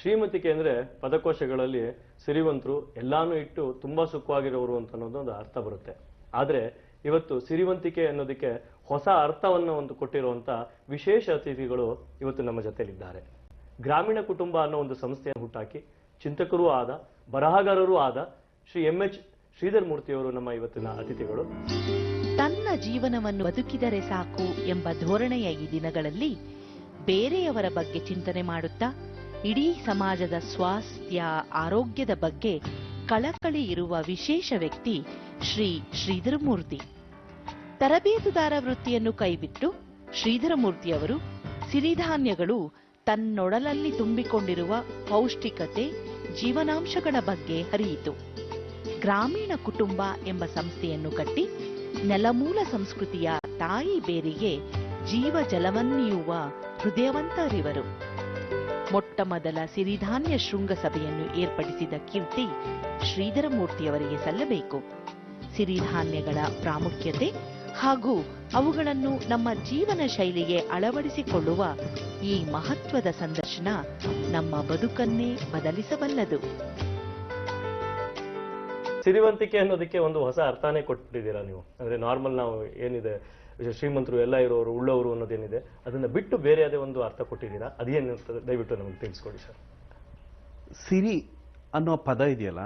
ಶ್ರೀಮಂತಿಕೆ ಅಂದ್ರೆ ಪದಕೋಶಗಳಲ್ಲಿ ಸಿರಿವಂತರು ಎಲ್ಲಾನು ಇಟ್ಟು ತುಂಬಾ ಸುಖವಾಗಿರೋರು ಅಂತ ಅನ್ನೋದೊಂದು ಅರ್ಥ ಬರುತ್ತೆ. ಆದ್ರೆ ಇವತ್ತು ಸಿರಿವಂತಿಕೆ ಅನ್ನೋದಕ್ಕೆ ಹೊಸ ಅರ್ಥವನ್ನ ಒಂದು ಕೊಟ್ಟಿರುವಂತ ವಿಶೇಷ ಅತಿಥಿಗಳು ಇವತ್ತು ನಮ್ಮ ಜೊತೆಲಿದ್ದಾರೆ. ಗ್ರಾಮೀಣ ಕುಟುಂಬ ಅನ್ನೋ ಒಂದು ಸಂಸ್ಥೆಯನ್ನು ಹುಟ್ಟಾಕಿ ಚಿಂತಕರೂ ಆದ ಬರಹಗಾರರೂ ಆದ ಶ್ರೀ ಎಂ.ಎಚ್. ಶ್ರೀಧರ್ ಮೂರ್ತಿಯವರು ನಮ್ಮ ಇವತ್ತಿನ ಅತಿಥಿಗಳು. ತನ್ನ ಜೀವನವನ್ನು ಬದುಕಿದರೆ ಸಾಕು ಎಂಬ ಧೋರಣೆಯ ಈ ದಿನಗಳಲ್ಲಿ ಬೇರೆಯವರ ಬಗ್ಗೆ ಚಿಂತನೆ ಮಾಡುತ್ತಾ ಇಡೀ ಸಮಾಜದ ಸ್ವಾಸ್ಥ್ಯ ಆರೋಗ್ಯದ ಬಗ್ಗೆ ಕಳಕಳಿ ಇರುವ ವಿಶೇಷ ವ್ಯಕ್ತಿ ಶ್ರೀ ಶ್ರೀಧರ ಮೂರ್ತಿ. ತರಬೇತುದಾರ ವೃತ್ತಿಯನ್ನು ಕೈಬಿಟ್ಟು ಶ್ರೀಧರ ಮೂರ್ತಿಯವರು ಸಿರಿಧಾನ್ಯಗಳು ತನ್ನೊಡಲಲ್ಲಿ ತುಂಬಿಕೊಂಡಿರುವ ಪೌಷ್ಟಿಕತೆ ಜೀವನಾಂಶಗಳ ಬಗ್ಗೆ ಅರಿಯಿತು. ಗ್ರಾಮೀಣ ಕುಟುಂಬ ಎಂಬ ಸಂಸ್ಥೆಯನ್ನು ಕಟ್ಟಿ ನೆಲಮೂಲ ಸಂಸ್ಕೃತಿಯ ತಾಯಿ ಬೇರಿಗೆ ಜೀವ ಜಲವನ್ನೀಯುವ ಹೃದಯವಂತರಿವರು. ಮೊಟ್ಟ ಮೊದಲ ಸಿರಿಧಾನ್ಯ ಶೃಂಗಸಭೆಯನ್ನು ಏರ್ಪಡಿಸಿದ ಕೀರ್ತಿ ಶ್ರೀಧರ ಮೂರ್ತಿಯವರಿಗೆ ಸಲ್ಲಬೇಕು. ಸಿರಿಧಾನ್ಯಗಳ ಪ್ರಾಮುಖ್ಯತೆ ಹಾಗೂ ಅವುಗಳನ್ನು ನಮ್ಮ ಜೀವನ ಶೈಲಿಗೆ ಅಳವಡಿಸಿಕೊಳ್ಳುವ ಈ ಮಹತ್ವದ ಸಂದರ್ಶನ ನಮ್ಮ ಬದುಕನ್ನೇ ಬದಲಿಸಬಲ್ಲದು. ಸಿರಿವಂತಿಕೆ ಅನ್ನೋದಕ್ಕೆ ಒಂದು ಹೊಸ ಅರ್ಥನೇ ಕೊಟ್ಬಿಟ್ಟಿದ್ದೀರಾ ನೀವು. ಅಂದ್ರೆ ನಾರ್ಮಲ್ ನಾವು ಏನಿದೆ ಶ್ರೀಮಂತರು ಎಲ್ಲ ಇರೋರು ಉಳ್ಳವರು ಅನ್ನೋದೇನಿದೆ ಅದನ್ನ ಬಿಟ್ಟು ಬೇರೆ ಅದೇ ಒಂದು ಅರ್ಥ ಕೊಟ್ಟಿದ್ದೀರಾ. ಅದೇನು ದಯವಿಟ್ಟು ನಮಗೆ ತಿಳಿಸ್ಕೊಡಿ ಸರ್. ಸಿರಿ ಅನ್ನೋ ಪದ ಇದೆಯಲ್ಲ,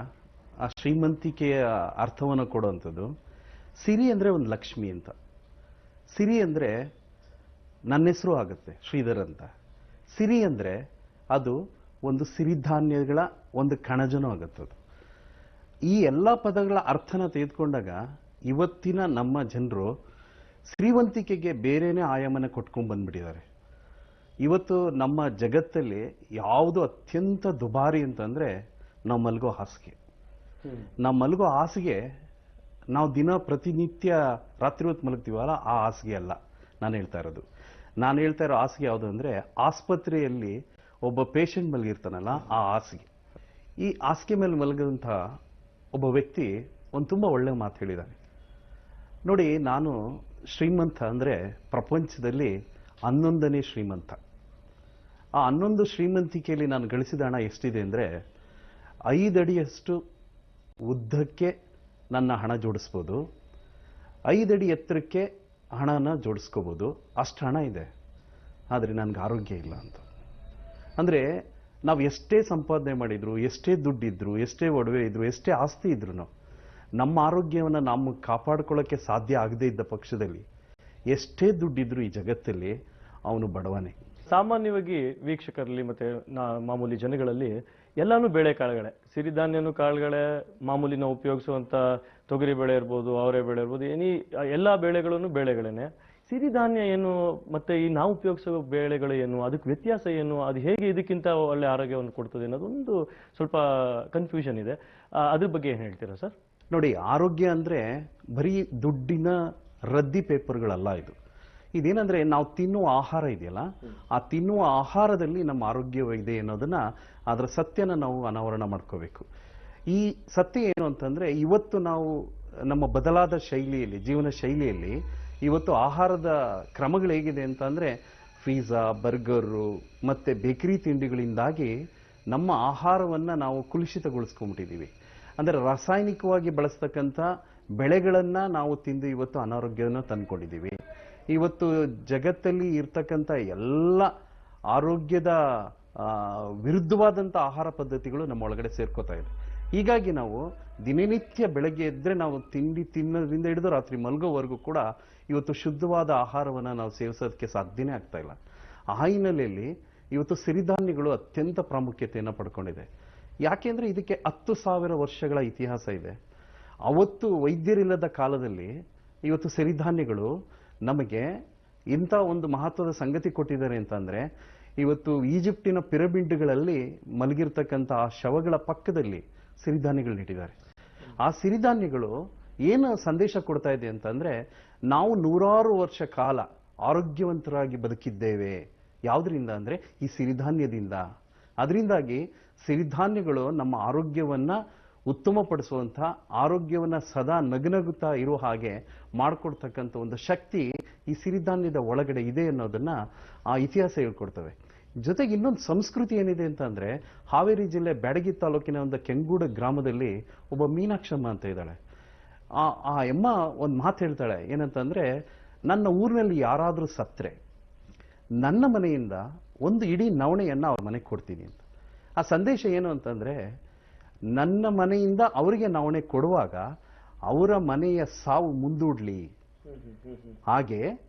ಆ ಶ್ರೀಮಂತಿಕೆಯ ಅರ್ಥವನ್ನು ಕೊಡುವಂಥದ್ದು. ಸಿರಿ ಅಂದರೆ ಒಂದು ಲಕ್ಷ್ಮಿ ಅಂತ. ಸಿರಿ ಅಂದರೆ ನನ್ನ ಹೆಸರು ಆಗುತ್ತೆ ಶ್ರೀಧರ್ ಅಂತ. ಸಿರಿ ಅಂದರೆ ಅದು ಒಂದು ಸಿರಿಧಾನ್ಯಗಳ ಒಂದು ಕಣಜನೂ ಆಗುತ್ತದು. ಈ ಎಲ್ಲ ಪದಗಳ ಅರ್ಥನ ತೆಗೆದುಕೊಂಡಾಗ ಇವತ್ತಿನ ನಮ್ಮ ಜನರು ಶ್ರೀವಂತಿಕೆಗೆ ಬೇರೆನೇ ಆಯಾಮನ ಕೊಟ್ಕೊಂಡು ಬಂದ್ಬಿಟ್ಟಿದ್ದಾರೆ. ಇವತ್ತು ನಮ್ಮ ಜಗತ್ತಲ್ಲಿ ಯಾವುದು ಅತ್ಯಂತ ದುಬಾರಿ ಅಂತಂದ್ರೆ ನಾವು ಮಲಗೋ ಹಾಸಿಗೆ. ನಾವು ಮಲಗೋ ಹಾಸಿಗೆ ನಾವು ದಿನ ಪ್ರತಿನಿತ್ಯ ರಾತ್ರಿ ಹೊತ್ತು ಮಲಗ್ತೀವಲ್ಲ, ಆ ಹಾಸಿಗೆ ಅಲ್ಲ ನಾನು ಹೇಳ್ತಾ ಇರೋದು. ನಾನು ಹೇಳ್ತಾ ಇರೋ ಹಾಸಿಗೆ ಯಾವುದು ಅಂದರೆ ಆಸ್ಪತ್ರೆಯಲ್ಲಿ ಒಬ್ಬ ಪೇಷಂಟ್ ಮಲಗಿರ್ತಾನಲ್ಲ, ಆ ಹಾಸಿಗೆ. ಈ ಹಾಸಿಗೆ ಮೇಲೆ ಮಲಗಿದಂಥ ಒಬ್ಬ ವ್ಯಕ್ತಿ ಒಂದು ತುಂಬ ಒಳ್ಳೆ ಮಾತು ಹೇಳಿದ್ದಾನೆ ನೋಡಿ. ನಾನು ಶ್ರೀಮಂತ ಅಂದರೆ ಪ್ರಪಂಚದಲ್ಲಿ 11ನೇ ಶ್ರೀಮಂತ. ಆ 11 ಶ್ರೀಮಂತಿಕೆಯಲ್ಲಿ ನಾನು ಗಳಿಸಿದ ಹಣ ಎಷ್ಟಿದೆ ಅಂದರೆ 5 ಅಡಿಯಷ್ಟು ಉದ್ದಕ್ಕೆ ನನ್ನ ಹಣ ಜೋಡಿಸ್ಬೋದು, 5 ಅಡಿ ಎತ್ತರಕ್ಕೆ ಹಣನ ಜೋಡಿಸ್ಕೋಬೋದು, ಅಷ್ಟು ಹಣ ಇದೆ. ಆದರೆ ನನಗೆ ಆರೋಗ್ಯ ಇಲ್ಲ ಅಂತ. ಅಂದರೆ ನಾವು ಎಷ್ಟೇ ಸಂಪಾದನೆ ಮಾಡಿದ್ರು, ಎಷ್ಟೇ ದುಡ್ಡಿದ್ರು, ಎಷ್ಟೇ ಒಡವೆ ಇದ್ರು, ಎಷ್ಟೇ ಆಸ್ತಿ ಇದ್ರು, ನಮ್ಮ ಆರೋಗ್ಯವನ್ನು ನಾವು ಕಾಪಾಡ್ಕೊಳ್ಳೋಕ್ಕೆ ಸಾಧ್ಯ ಆಗದೇ ಇದ್ದ ಪಕ್ಷದಲ್ಲಿ ಎಷ್ಟೇ ದುಡ್ಡಿದ್ರು ಈ ಜಗತ್ತಲ್ಲಿ ಅವನು ಬಡವನೇ. ಸಾಮಾನ್ಯವಾಗಿ ವೀಕ್ಷಕರಲ್ಲಿ ಮತ್ತೆ ಮಾಮೂಲಿ ಜನಗಳಲ್ಲಿ ಎಲ್ಲಾನು ಬೇಳೆ ಕಾಳುಗಳೇ, ಸಿರಿಧಾನ್ಯನೂ ಕಾಳುಗಳೇ, ಮಾಮೂಲಿ ನಾವು ಉಪಯೋಗಿಸುವಂತ ತೊಗರಿ ಬೇಳೆ ಇರ್ಬೋದು, ಅವರೆ ಬೇಳೆ ಇರ್ಬೋದು, ಎಲ್ಲಾ ಬೇಳೆಗಳನ್ನು ಬೇಳೆಗಳೇನೆ. ಸಿರಿಧಾನ್ಯ ಏನು ಮತ್ತೆ ಈ ನಾವು ಉಪಯೋಗಿಸೋ ಬೇಳೆಗಳು ಏನು, ಅದಕ್ಕೆ ವ್ಯತ್ಯಾಸ ಏನು, ಅದು ಹೇಗೆ ಇದಕ್ಕಿಂತ ಒಳ್ಳೆ ಆರೋಗ್ಯವನ್ನು ಕೊಡ್ತದೆ ಅನ್ನೋದೊಂದು ಸ್ವಲ್ಪ ಕನ್ಫ್ಯೂಷನ್ ಇದೆ. ಅದ್ರ ಬಗ್ಗೆ ಏನು ಹೇಳ್ತೀರಾ ಸರ್? ನೋಡಿ, ಆರೋಗ್ಯ ಅಂದರೆ ಬರೀ ದುಡ್ಡಿನ ರದ್ದಿ ಪೇಪರ್ಗಳಲ್ಲ ಇದು. ಇದೇನಂದ್ರೆ ನಾವು ತಿನ್ನುವ ಆಹಾರ ಇದೆಯಲ್ಲ, ಆ ತಿನ್ನುವ ಆಹಾರದಲ್ಲಿ ನಮ್ಮ ಆರೋಗ್ಯವಿದೆ ಅನ್ನೋದನ್ನ, ಅದರ ಸತ್ಯನ ನಾವು ಅನಾವರಣ ಮಾಡ್ಕೋಬೇಕು. ಈ ಸತ್ಯ ಏನು ಅಂತಂದ್ರೆ, ಇವತ್ತು ನಾವು ನಮ್ಮ ಬದಲಾದ ಶೈಲಿಯಲ್ಲಿ, ಜೀವನ ಶೈಲಿಯಲ್ಲಿ ಇವತ್ತು ಆಹಾರದ ಕ್ರಮಗಳು ಹೇಗಿದೆ ಅಂತ ಅಂದ್ರೆ, ಪಿಜ್ಜಾ, ಬರ್ಗರು ಮತ್ತೆ ಬೇಕರಿ ತಿಂಡಿಗಳಿಂದಾಗಿ ನಮ್ಮ ಆಹಾರವನ್ನ ನಾವು ಕುಲುಷಿತಗೊಳಿಸ್ಕೊಂಡ್ಬಿಟ್ಟಿದ್ದೀವಿ. ಅಂದ್ರೆ ರಾಸಾಯನಿಕವಾಗಿ ಬಳಸ್ತಕ್ಕಂಥ ಬೆಳೆಗಳನ್ನ ನಾವು ತಿಂದು ಇವತ್ತು ಅನಾರೋಗ್ಯವನ್ನು ತಂದ್ಕೊಂಡಿದ್ದೀವಿ. ಇವತ್ತು ಜಗತ್ತಲ್ಲಿ ಇರ್ತಕ್ಕಂಥ ಎಲ್ಲ ಆರೋಗ್ಯದ ವಿರುದ್ಧವಾದಂಥ ಆಹಾರ ಪದ್ಧತಿಗಳು ನಮ್ಮ ಒಳಗಡೆ ಸೇರ್ಕೋತಾ ಇದೆ. ಹೀಗಾಗಿ ನಾವು ದಿನನಿತ್ಯ ಬೆಳಗ್ಗೆ ಎದ್ರೆ ನಾವು ತಿಂಡಿ ತಿನ್ನೋದ್ರಿಂದ ಹಿಡಿದು ರಾತ್ರಿ ಮಲಗೋವರೆಗೂ ಕೂಡ ಇವತ್ತು ಶುದ್ಧವಾದ ಆಹಾರವನ್ನು ನಾವು ಸೇವಿಸೋದಕ್ಕೆ ಸಾಧ್ಯನೇ ಆಗ್ತಾ ಇಲ್ಲ. ಆ ಹಿನ್ನೆಲೆಯಲ್ಲಿ ಇವತ್ತು ಸಿರಿಧಾನ್ಯಗಳು ಅತ್ಯಂತ ಪ್ರಾಮುಖ್ಯತೆಯನ್ನು ಪಡ್ಕೊಂಡಿದೆ. ಯಾಕೆಂದ್ರೆ ಇದಕ್ಕೆ 10,000 ವರ್ಷಗಳ ಇತಿಹಾಸ ಇದೆ. ಅವತ್ತು ವೈದ್ಯರಿಲ್ಲದ ಕಾಲದಲ್ಲಿ ಇವತ್ತು ಸಿರಿಧಾನ್ಯಗಳು ನಮಗೆ ಇಂಥ ಒಂದು ಮಹತ್ವದ ಸಂಗತಿ ಕೊಟ್ಟಿದ್ದಾರೆ ಅಂತಂದ್ರೆ, ಇವತ್ತು ಈಜಿಪ್ಟಿನ ಪಿರಮಿಡ್ಗಳಲ್ಲಿ ಮಲಗಿರ್ತಕ್ಕಂಥ ಆ ಶವಗಳ ಪಕ್ಕದಲ್ಲಿ ಸಿರಿಧಾನ್ಯಗಳು ಇಟ್ಟಿದ್ದಾರೆ. ಆ ಸಿರಿಧಾನ್ಯಗಳು ಏನು ಸಂದೇಶ ಕೊಡ್ತಾ ಇದೆ ಅಂತಂದ್ರೆ, ನಾವು 100 ವರ್ಷ ಕಾಲ ಆರೋಗ್ಯವಂತರಾಗಿ ಬದುಕಿದ್ದೇವೆ. ಯಾವುದರಿಂದ ಅಂದ್ರೆ ಈ ಸಿರಿಧಾನ್ಯದಿಂದ. ಅದರಿಂದಾಗಿ ಸಿರಿಧಾನ್ಯಗಳು ನಮ್ಮ ಆರೋಗ್ಯವನ್ನ ಉತ್ತಮಪಡಿಸುವಂಥ, ಆರೋಗ್ಯವನ್ನ ಸದಾ ನಗುನಗುತ್ತಾ ಇರೋ ಹಾಗೆ ಮಾಡಿಕೊಡ್ತಕ್ಕಂಥ ಒಂದು ಶಕ್ತಿ ಈ ಸಿರಿಧಾನ್ಯದ ಒಳಗಡೆ ಇದೆ ಅನ್ನೋದನ್ನ ಆ ಇತಿಹಾಸ ಹೇಳ್ಕೊಡ್ತವೆ. ಜೊತೆಗೆ ಇನ್ನೊಂದು ಸಂಸ್ಕೃತಿ ಏನಿದೆ ಅಂತ ಅಂದ್ರೆ, ಹಾವೇರಿ ಜಿಲ್ಲೆ ಬ್ಯಾಡಗಿ ತಾಲೂಕಿನ ಒಂದು ಕೆಂಗೂಡು ಗ್ರಾಮದಲ್ಲಿ ಒಬ್ಬ ಮೀನಾಕ್ಷಮ್ಮ ಅಂತ ಇದ್ದಾಳೆ. ಆ ಅಮ್ಮ ಒಂದು ಮಾತು ಹೇಳ್ತಾಳೆ, ಏನಂತಂದ್ರೆ, ನನ್ನ ಊರಿನಲ್ಲಿ ಯಾರಾದರೂ ಸತ್ರೆ ನನ್ನ ಮನೆಯಿಂದ ಒಂದು ಇಡೀ ನವಣೆಯನ್ನ ಅವ್ರ ಮನೆಗೆ ಕೊಡ್ತೀನಿ ಅಂತ. ಆ ಸಂದೇಶ ಏನು ಅಂತಂದ್ರೆ, ನನ್ನ ಮನೆಯಿಂದ ಅವರಿಗೆ ನವಣೆ ಕೊಡುವಾಗ ಅವರ ಮನೆಯ ಸಾವು ಮುಂದೂಡ್ಲಿ, ಹಾಗೆ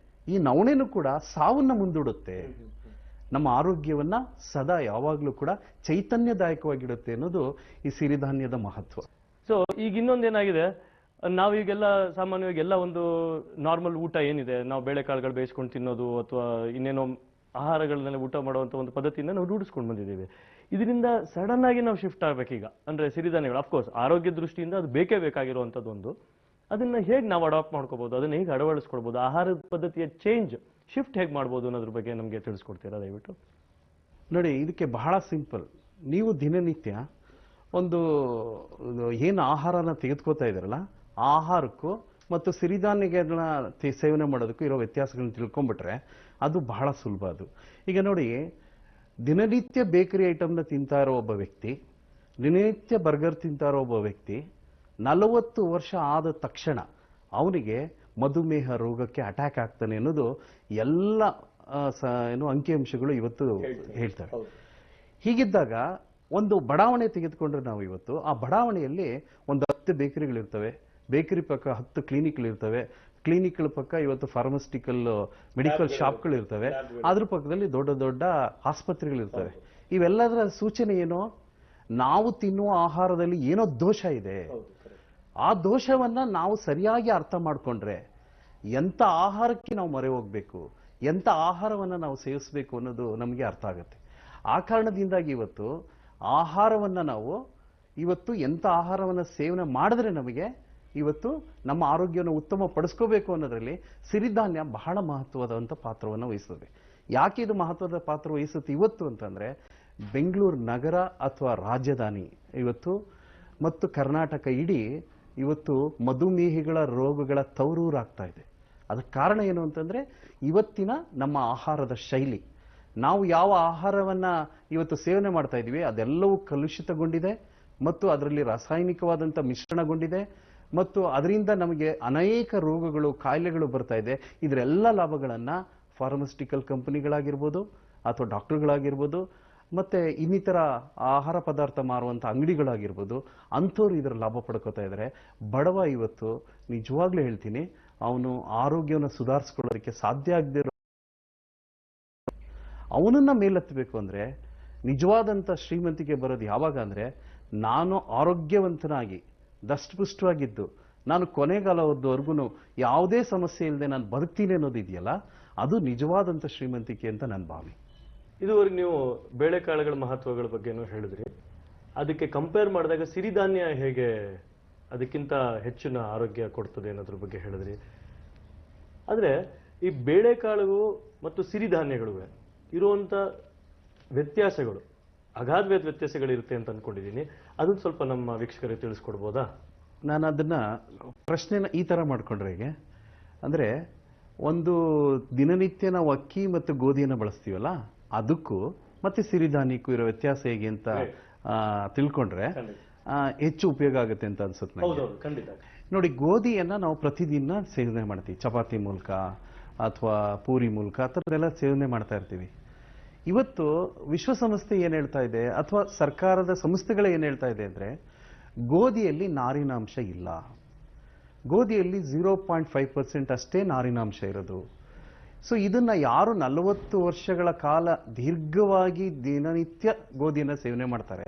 ಈ ನವಣೆನೂ ಕೂಡ ಸಾವನ್ನ ಮುಂದೂಡುತ್ತೆ, ನಮ್ಮ ಆರೋಗ್ಯವನ್ನ ಸದಾ ಯಾವಾಗಲೂ ಕೂಡ ಚೈತನ್ಯದಾಯಕವಾಗಿಡುತ್ತೆ ಅನ್ನೋದು ಈ ಸಿರಿಧಾನ್ಯದ ಮಹತ್ವ. ಸೊ ಈಗ ಇನ್ನೊಂದೇನಾಗಿದೆ, ನಾವೀಗೆಲ್ಲ ಸಾಮಾನ್ಯವಾಗಿ ಎಲ್ಲ ಒಂದು ನಾರ್ಮಲ್ ಊಟ ಏನಿದೆ, ನಾವು ಬೇಳೆಕಾಳುಗಳು ಬೇಯಿಸ್ಕೊಂಡು ತಿನ್ನೋದು ಅಥವಾ ಇನ್ನೇನೋ ಆಹಾರಗಳನ್ನೆಲ್ಲ ಊಟ ಮಾಡುವಂಥ ಒಂದು ಪದ್ಧತಿಯಿಂದ ನಾವು ರೂಢಿಸ್ಕೊಂಡು ಬಂದಿದ್ದೀವಿ. ಇದರಿಂದ ಸಡನ್ ಆಗಿ ನಾವು ಶಿಫ್ಟ್ ಆಗ್ಬೇಕೀಗ. ಅಂದ್ರೆ ಸಿರಿಧಾನ್ಯಗಳು ಅಫ್ಕೋರ್ಸ್ ಆರೋಗ್ಯ ದೃಷ್ಟಿಯಿಂದ ಅದು ಬೇಕೇ ಬೇಕಾಗಿರುವಂಥದ್ದು ಒಂದು. ಅದನ್ನ ಹೇಗೆ ನಾವು ಅಡಾಪ್ಟ್ ಮಾಡ್ಕೋಬಹುದು, ಅದನ್ನ ಹೇಗೆ ಅಳವಡಿಸ್ಕೊಳ್ಬಹುದು, ಆಹಾರದ ಪದ್ಧತಿಯ ಚೇಂಜ್ ಶಿಫ್ಟ್ ಹೇಗೆ ಮಾಡ್ಬೋದು ಅನ್ನೋದ್ರ ಬಗ್ಗೆ ನಮಗೆ ತಿಳಿಸ್ಕೊಡ್ತೀರಾ ದಯವಿಟ್ಟು? ನೋಡಿ, ಇದಕ್ಕೆ ಬಹಳ ಸಿಂಪಲ್. ನೀವು ದಿನನಿತ್ಯ ಒಂದು ಏನು ಆಹಾರನ ತೆಗೆದುಕೋತಾ ಇದ್ದೀರಲ್ಲ, ಆಹಾರಕ್ಕೂ ಮತ್ತು ಸಿರಿಧಾನ್ಯಗಳನ್ನ ಸೇವನೆ ಮಾಡೋದಕ್ಕೂ ಇರೋ ವ್ಯತ್ಯಾಸಗಳನ್ನ ತಿಳ್ಕೊಂಡ್ಬಿಟ್ರೆ ಅದು ಬಹಳ ಸುಲಭ. ಅದು ಈಗ ನೋಡಿ, ದಿನನಿತ್ಯ ಬೇಕರಿ ಐಟಮ್ನ ತಿಂತಾ ಇರೋ ಒಬ್ಬ ವ್ಯಕ್ತಿ, ದಿನನಿತ್ಯ ಬರ್ಗರ್ ತಿಂತಾ ಇರೋ ಒಬ್ಬ ವ್ಯಕ್ತಿ 40 ವರ್ಷ ಆದ ತಕ್ಷಣ ಅವನಿಗೆ ಮಧುಮೇಹ ರೋಗಕ್ಕೆ ಅಟ್ಯಾಕ್ ಆಗ್ತಾನೆ ಅನ್ನೋದು ಎಲ್ಲ ಏನು ಅಂಕಿಅಂಶಗಳು ಇವತ್ತು ಹೇಳ್ತವೆ. ಹೀಗಿದ್ದಾಗ ಒಂದು ಬಡಾವಣೆ ತೆಗೆದುಕೊಂಡ್ರೆ ನಾವು ಇವತ್ತು, ಆ ಬಡಾವಣೆಯಲ್ಲಿ ಒಂದು 10 ಬೇಕರಿಗಳಿರ್ತವೆ, ಬೇಕರಿ ಪಕ್ಕ 10 ಕ್ಲಿನಿಕ್ಗಳಿರ್ತವೆ, ಕ್ಲಿನಿಕ್ಗಳ ಪಕ್ಕ ಇವತ್ತು ಫಾರ್ಮಸ್ಟಿಕಲ್ ಮೆಡಿಕಲ್ ಶಾಪ್ಗಳು ಇರ್ತವೆ, ಅದ್ರ ಪಕ್ಕದಲ್ಲಿ ದೊಡ್ಡ ದೊಡ್ಡ ಆಸ್ಪತ್ರೆಗಳಿರ್ತವೆ. ಇವೆಲ್ಲದರ ಸೂಚನೆ ಏನು? ನಾವು ತಿನ್ನುವ ಆಹಾರದಲ್ಲಿ ಏನೋ ದೋಷ ಇದೆ. ಆ ದೋಷವನ್ನ ನಾವು ಸರಿಯಾಗಿ ಅರ್ಥ ಮಾಡ್ಕೊಂಡ್ರೆ ಎಂತ ಆಹಾರಕ್ಕೆ ನಾವು ಮೊರೆ ಹೋಗ್ಬೇಕು, ಎಂತ ಆಹಾರವನ್ನ ನಾವು ಸೇವಿಸಬೇಕು ಅನ್ನೋದು ನಮಗೆ ಅರ್ಥ ಆಗುತ್ತೆ. ಆ ಕಾರಣದಿಂದಾಗಿ ಇವತ್ತು ಆಹಾರವನ್ನ ನಾವು ಎಂತ ಆಹಾರವನ್ನ ಸೇವನೆ ಮಾಡಿದ್ರೆ ನಮಗೆ ಇವತ್ತು ನಮ್ಮ ಆರೋಗ್ಯವನ್ನು ಉತ್ತಮ ಪಡಿಸ್ಕೋಬೇಕು ಅನ್ನೋದ್ರಲ್ಲಿ ಸಿರಿಧಾನ್ಯ ಬಹಳ ಮಹತ್ವದಂತ ಪಾತ್ರವನ್ನು ವಹಿಸ್ತದೆ. ಯಾಕೆ ಇದು ಮಹತ್ವದ ಪಾತ್ರ ವಹಿಸುತ್ತೆ ಇವತ್ತು ಅಂತಂದ್ರೆ, ಬೆಂಗಳೂರು ನಗರ ಅಥವಾ ರಾಜಧಾನಿ ಇವತ್ತು ಮತ್ತು ಕರ್ನಾಟಕ ಇಡೀ ಇವತ್ತು ಮಧುಮೇಹಿಗಳ ರೋಗಗಳ ತವರೂರಾಗ್ತಾ ಇದೆ. ಅದಕ್ಕೆ ಕಾರಣ ಏನು ಅಂತಂದ್ರೆ, ಇವತ್ತಿನ ನಮ್ಮ ಆಹಾರದ ಶೈಲಿ. ನಾವು ಯಾವ ಆಹಾರವನ್ನ ಇವತ್ತು ಸೇವನೆ ಮಾಡ್ತಾ ಇದೀವಿ ಅದೆಲ್ಲವೂ ಕಲುಷಿತಗೊಂಡಿದೆ ಮತ್ತು ಅದರಲ್ಲಿ ರಾಸಾಯನಿಕವಾದಂಥ ಮಿಶ್ರಣಗೊಂಡಿದೆ ಮತ್ತು ಅದರಿಂದ ನಮಗೆ ಅನೇಕ ರೋಗಗಳು, ಕಾಯಿಲೆಗಳು ಬರ್ತಾ ಇದೆ. ಇದರೆಲ್ಲ ಲಾಭಗಳನ್ನ ಫಾರ್ಮಸ್ಟಿಕಲ್ ಕಂಪನಿಗಳಾಗಿರ್ಬೋದು ಅಥವಾ ಡಾಕ್ಟರ್ಗಳಾಗಿರ್ಬೋದು ಮತ್ತೆ ಇನ್ನಿತರ ಆಹಾರ ಪದಾರ್ಥ ಮಾರುವಂಥ ಅಂಗಡಿಗಳಾಗಿರ್ಬೋದು, ಅಂಥವ್ರು ಇದರ ಲಾಭ ಪಡ್ಕೋತಾ ಇದ್ದಾರೆ. ಬಡವ ಇವತ್ತು ನಿಜವಾಗ್ಲೂ ಹೇಳ್ತೀನಿ, ಅವನು ಆರೋಗ್ಯವನ್ನು ಸುಧಾರಿಸ್ಕೊಳ್ಳೋದಕ್ಕೆ ಸಾಧ್ಯ ಆಗದೆ ಅವನನ್ನ ಮೇಲೆತ್ತಬೇಕು ಅಂದ್ರೆ ನಿಜವಾದಂಥ ಶ್ರೀಮಂತಿಕೆ ಬರೋದು ಯಾವಾಗ ಅಂದ್ರೆ, ನಾನು ಆರೋಗ್ಯವಂತನಾಗಿ ದಷ್ಟಪುಷ್ಟವಾಗಿದ್ದು ನಾನು ಕೊನೆಗಾಲದವರೆಗೂ ಯಾವುದೇ ಸಮಸ್ಯೆ ಇಲ್ಲದೆ ನಾನು ಬದುಕ್ತೀನಿ ಅನ್ನೋದು ಇದೆಯಲ್ಲ, ಅದು ನಿಜವಾದಂಥ ಶ್ರೀಮಂತಿಕೆ ಅಂತ ನನ್ನ ಭಾವನೆ. ಇದುವರೆಗೆ ನೀವು ಬೇಳೆಕಾಳುಗಳ ಮಹತ್ವಗಳ ಬಗ್ಗೆನೂ ಹೇಳಿದ್ರಿ. ಅದಕ್ಕೆ ಕಂಪೇರ್ ಮಾಡಿದಾಗ ಸಿರಿಧಾನ್ಯ ಹೇಗೆ ಅದಕ್ಕಿಂತ ಹೆಚ್ಚಿನ ಆರೋಗ್ಯ ಕೊಡ್ತದೆ ಅನ್ನೋದ್ರ ಬಗ್ಗೆ ಹೇಳಿದ್ರಿ. ಆದರೆ ಈ ಬೇಳೆಕಾಳು ಮತ್ತು ಸಿರಿಧಾನ್ಯಗಳು ಇರುವಂಥ ವ್ಯತ್ಯಾಸಗಳು, ಅಗಾಧವಾದ ವ್ಯತ್ಯಾಸಗಳಿರುತ್ತೆ ಅಂತ ಅನ್ಕೊಂಡಿದ್ದೀನಿ. ಅದನ್ನ ಸ್ವಲ್ಪ ನಮ್ಮ ವೀಕ್ಷಕರಿಗೆ ತಿಳಿಸ್ಕೊಡ್ಬೋದಾ? ನಾನು ಅದನ್ನ ಪ್ರಶ್ನೆನ ಈ ತರ ಮಾಡ್ಕೊಂಡ್ರೆ, ಹೇಗೆ ಅಂದ್ರೆ, ಒಂದು ದಿನನಿತ್ಯ ನಾವು ಅಕ್ಕಿ ಮತ್ತು ಗೋಧಿಯನ್ನು ಬಳಸ್ತೀವಲ್ಲ, ಅದಕ್ಕೂ ಮತ್ತೆ ಸಿರಿಧಾನ್ಯಕ್ಕೂ ಇರೋ ವ್ಯತ್ಯಾಸ ಹೇಗೆ ಅಂತ ತಿಳ್ಕೊಂಡ್ರೆ ಹೆಚ್ಚು ಉಪಯೋಗ ಆಗುತ್ತೆ ಅಂತ ಅನ್ಸುತ್ತೆ ನನಗೆ. ನೋಡಿ, ಗೋಧಿಯನ್ನ ನಾವು ಪ್ರತಿದಿನ ಸೇವನೆ ಮಾಡ್ತೀವಿ, ಚಪಾತಿ ಮೂಲಕ ಅಥವಾ ಪೂರಿ ಮೂಲಕ ಆ ಥರದ್ದೆಲ್ಲ ಸೇವನೆ ಮಾಡ್ತಾ ಇರ್ತೀವಿ. ಇವತ್ತು ವಿಶ್ವಸಂಸ್ಥೆ ಏನ್ ಹೇಳ್ತಾ ಇದೆ ಅಥವಾ ಸರ್ಕಾರದ ಸಂಸ್ಥೆಗಳೇ ಏನ್ ಹೇಳ್ತಾ ಇದೆ ಅಂದ್ರೆ, ಗೋಧಿಯಲ್ಲಿ ನಾರಿನಾಂಶ ಇಲ್ಲ, ಗೋಧಿಯಲ್ಲಿ 0.5% ಅಷ್ಟೇ ನಾರಿನಾಂಶ ಇರೋದು. ಸೊ ಇದನ್ನ ಯಾರು 40 ವರ್ಷಗಳ ಕಾಲ ದೀರ್ಘವಾಗಿ ದಿನನಿತ್ಯ ಗೋಧಿಯನ್ನು ಸೇವನೆ ಮಾಡ್ತಾರೆ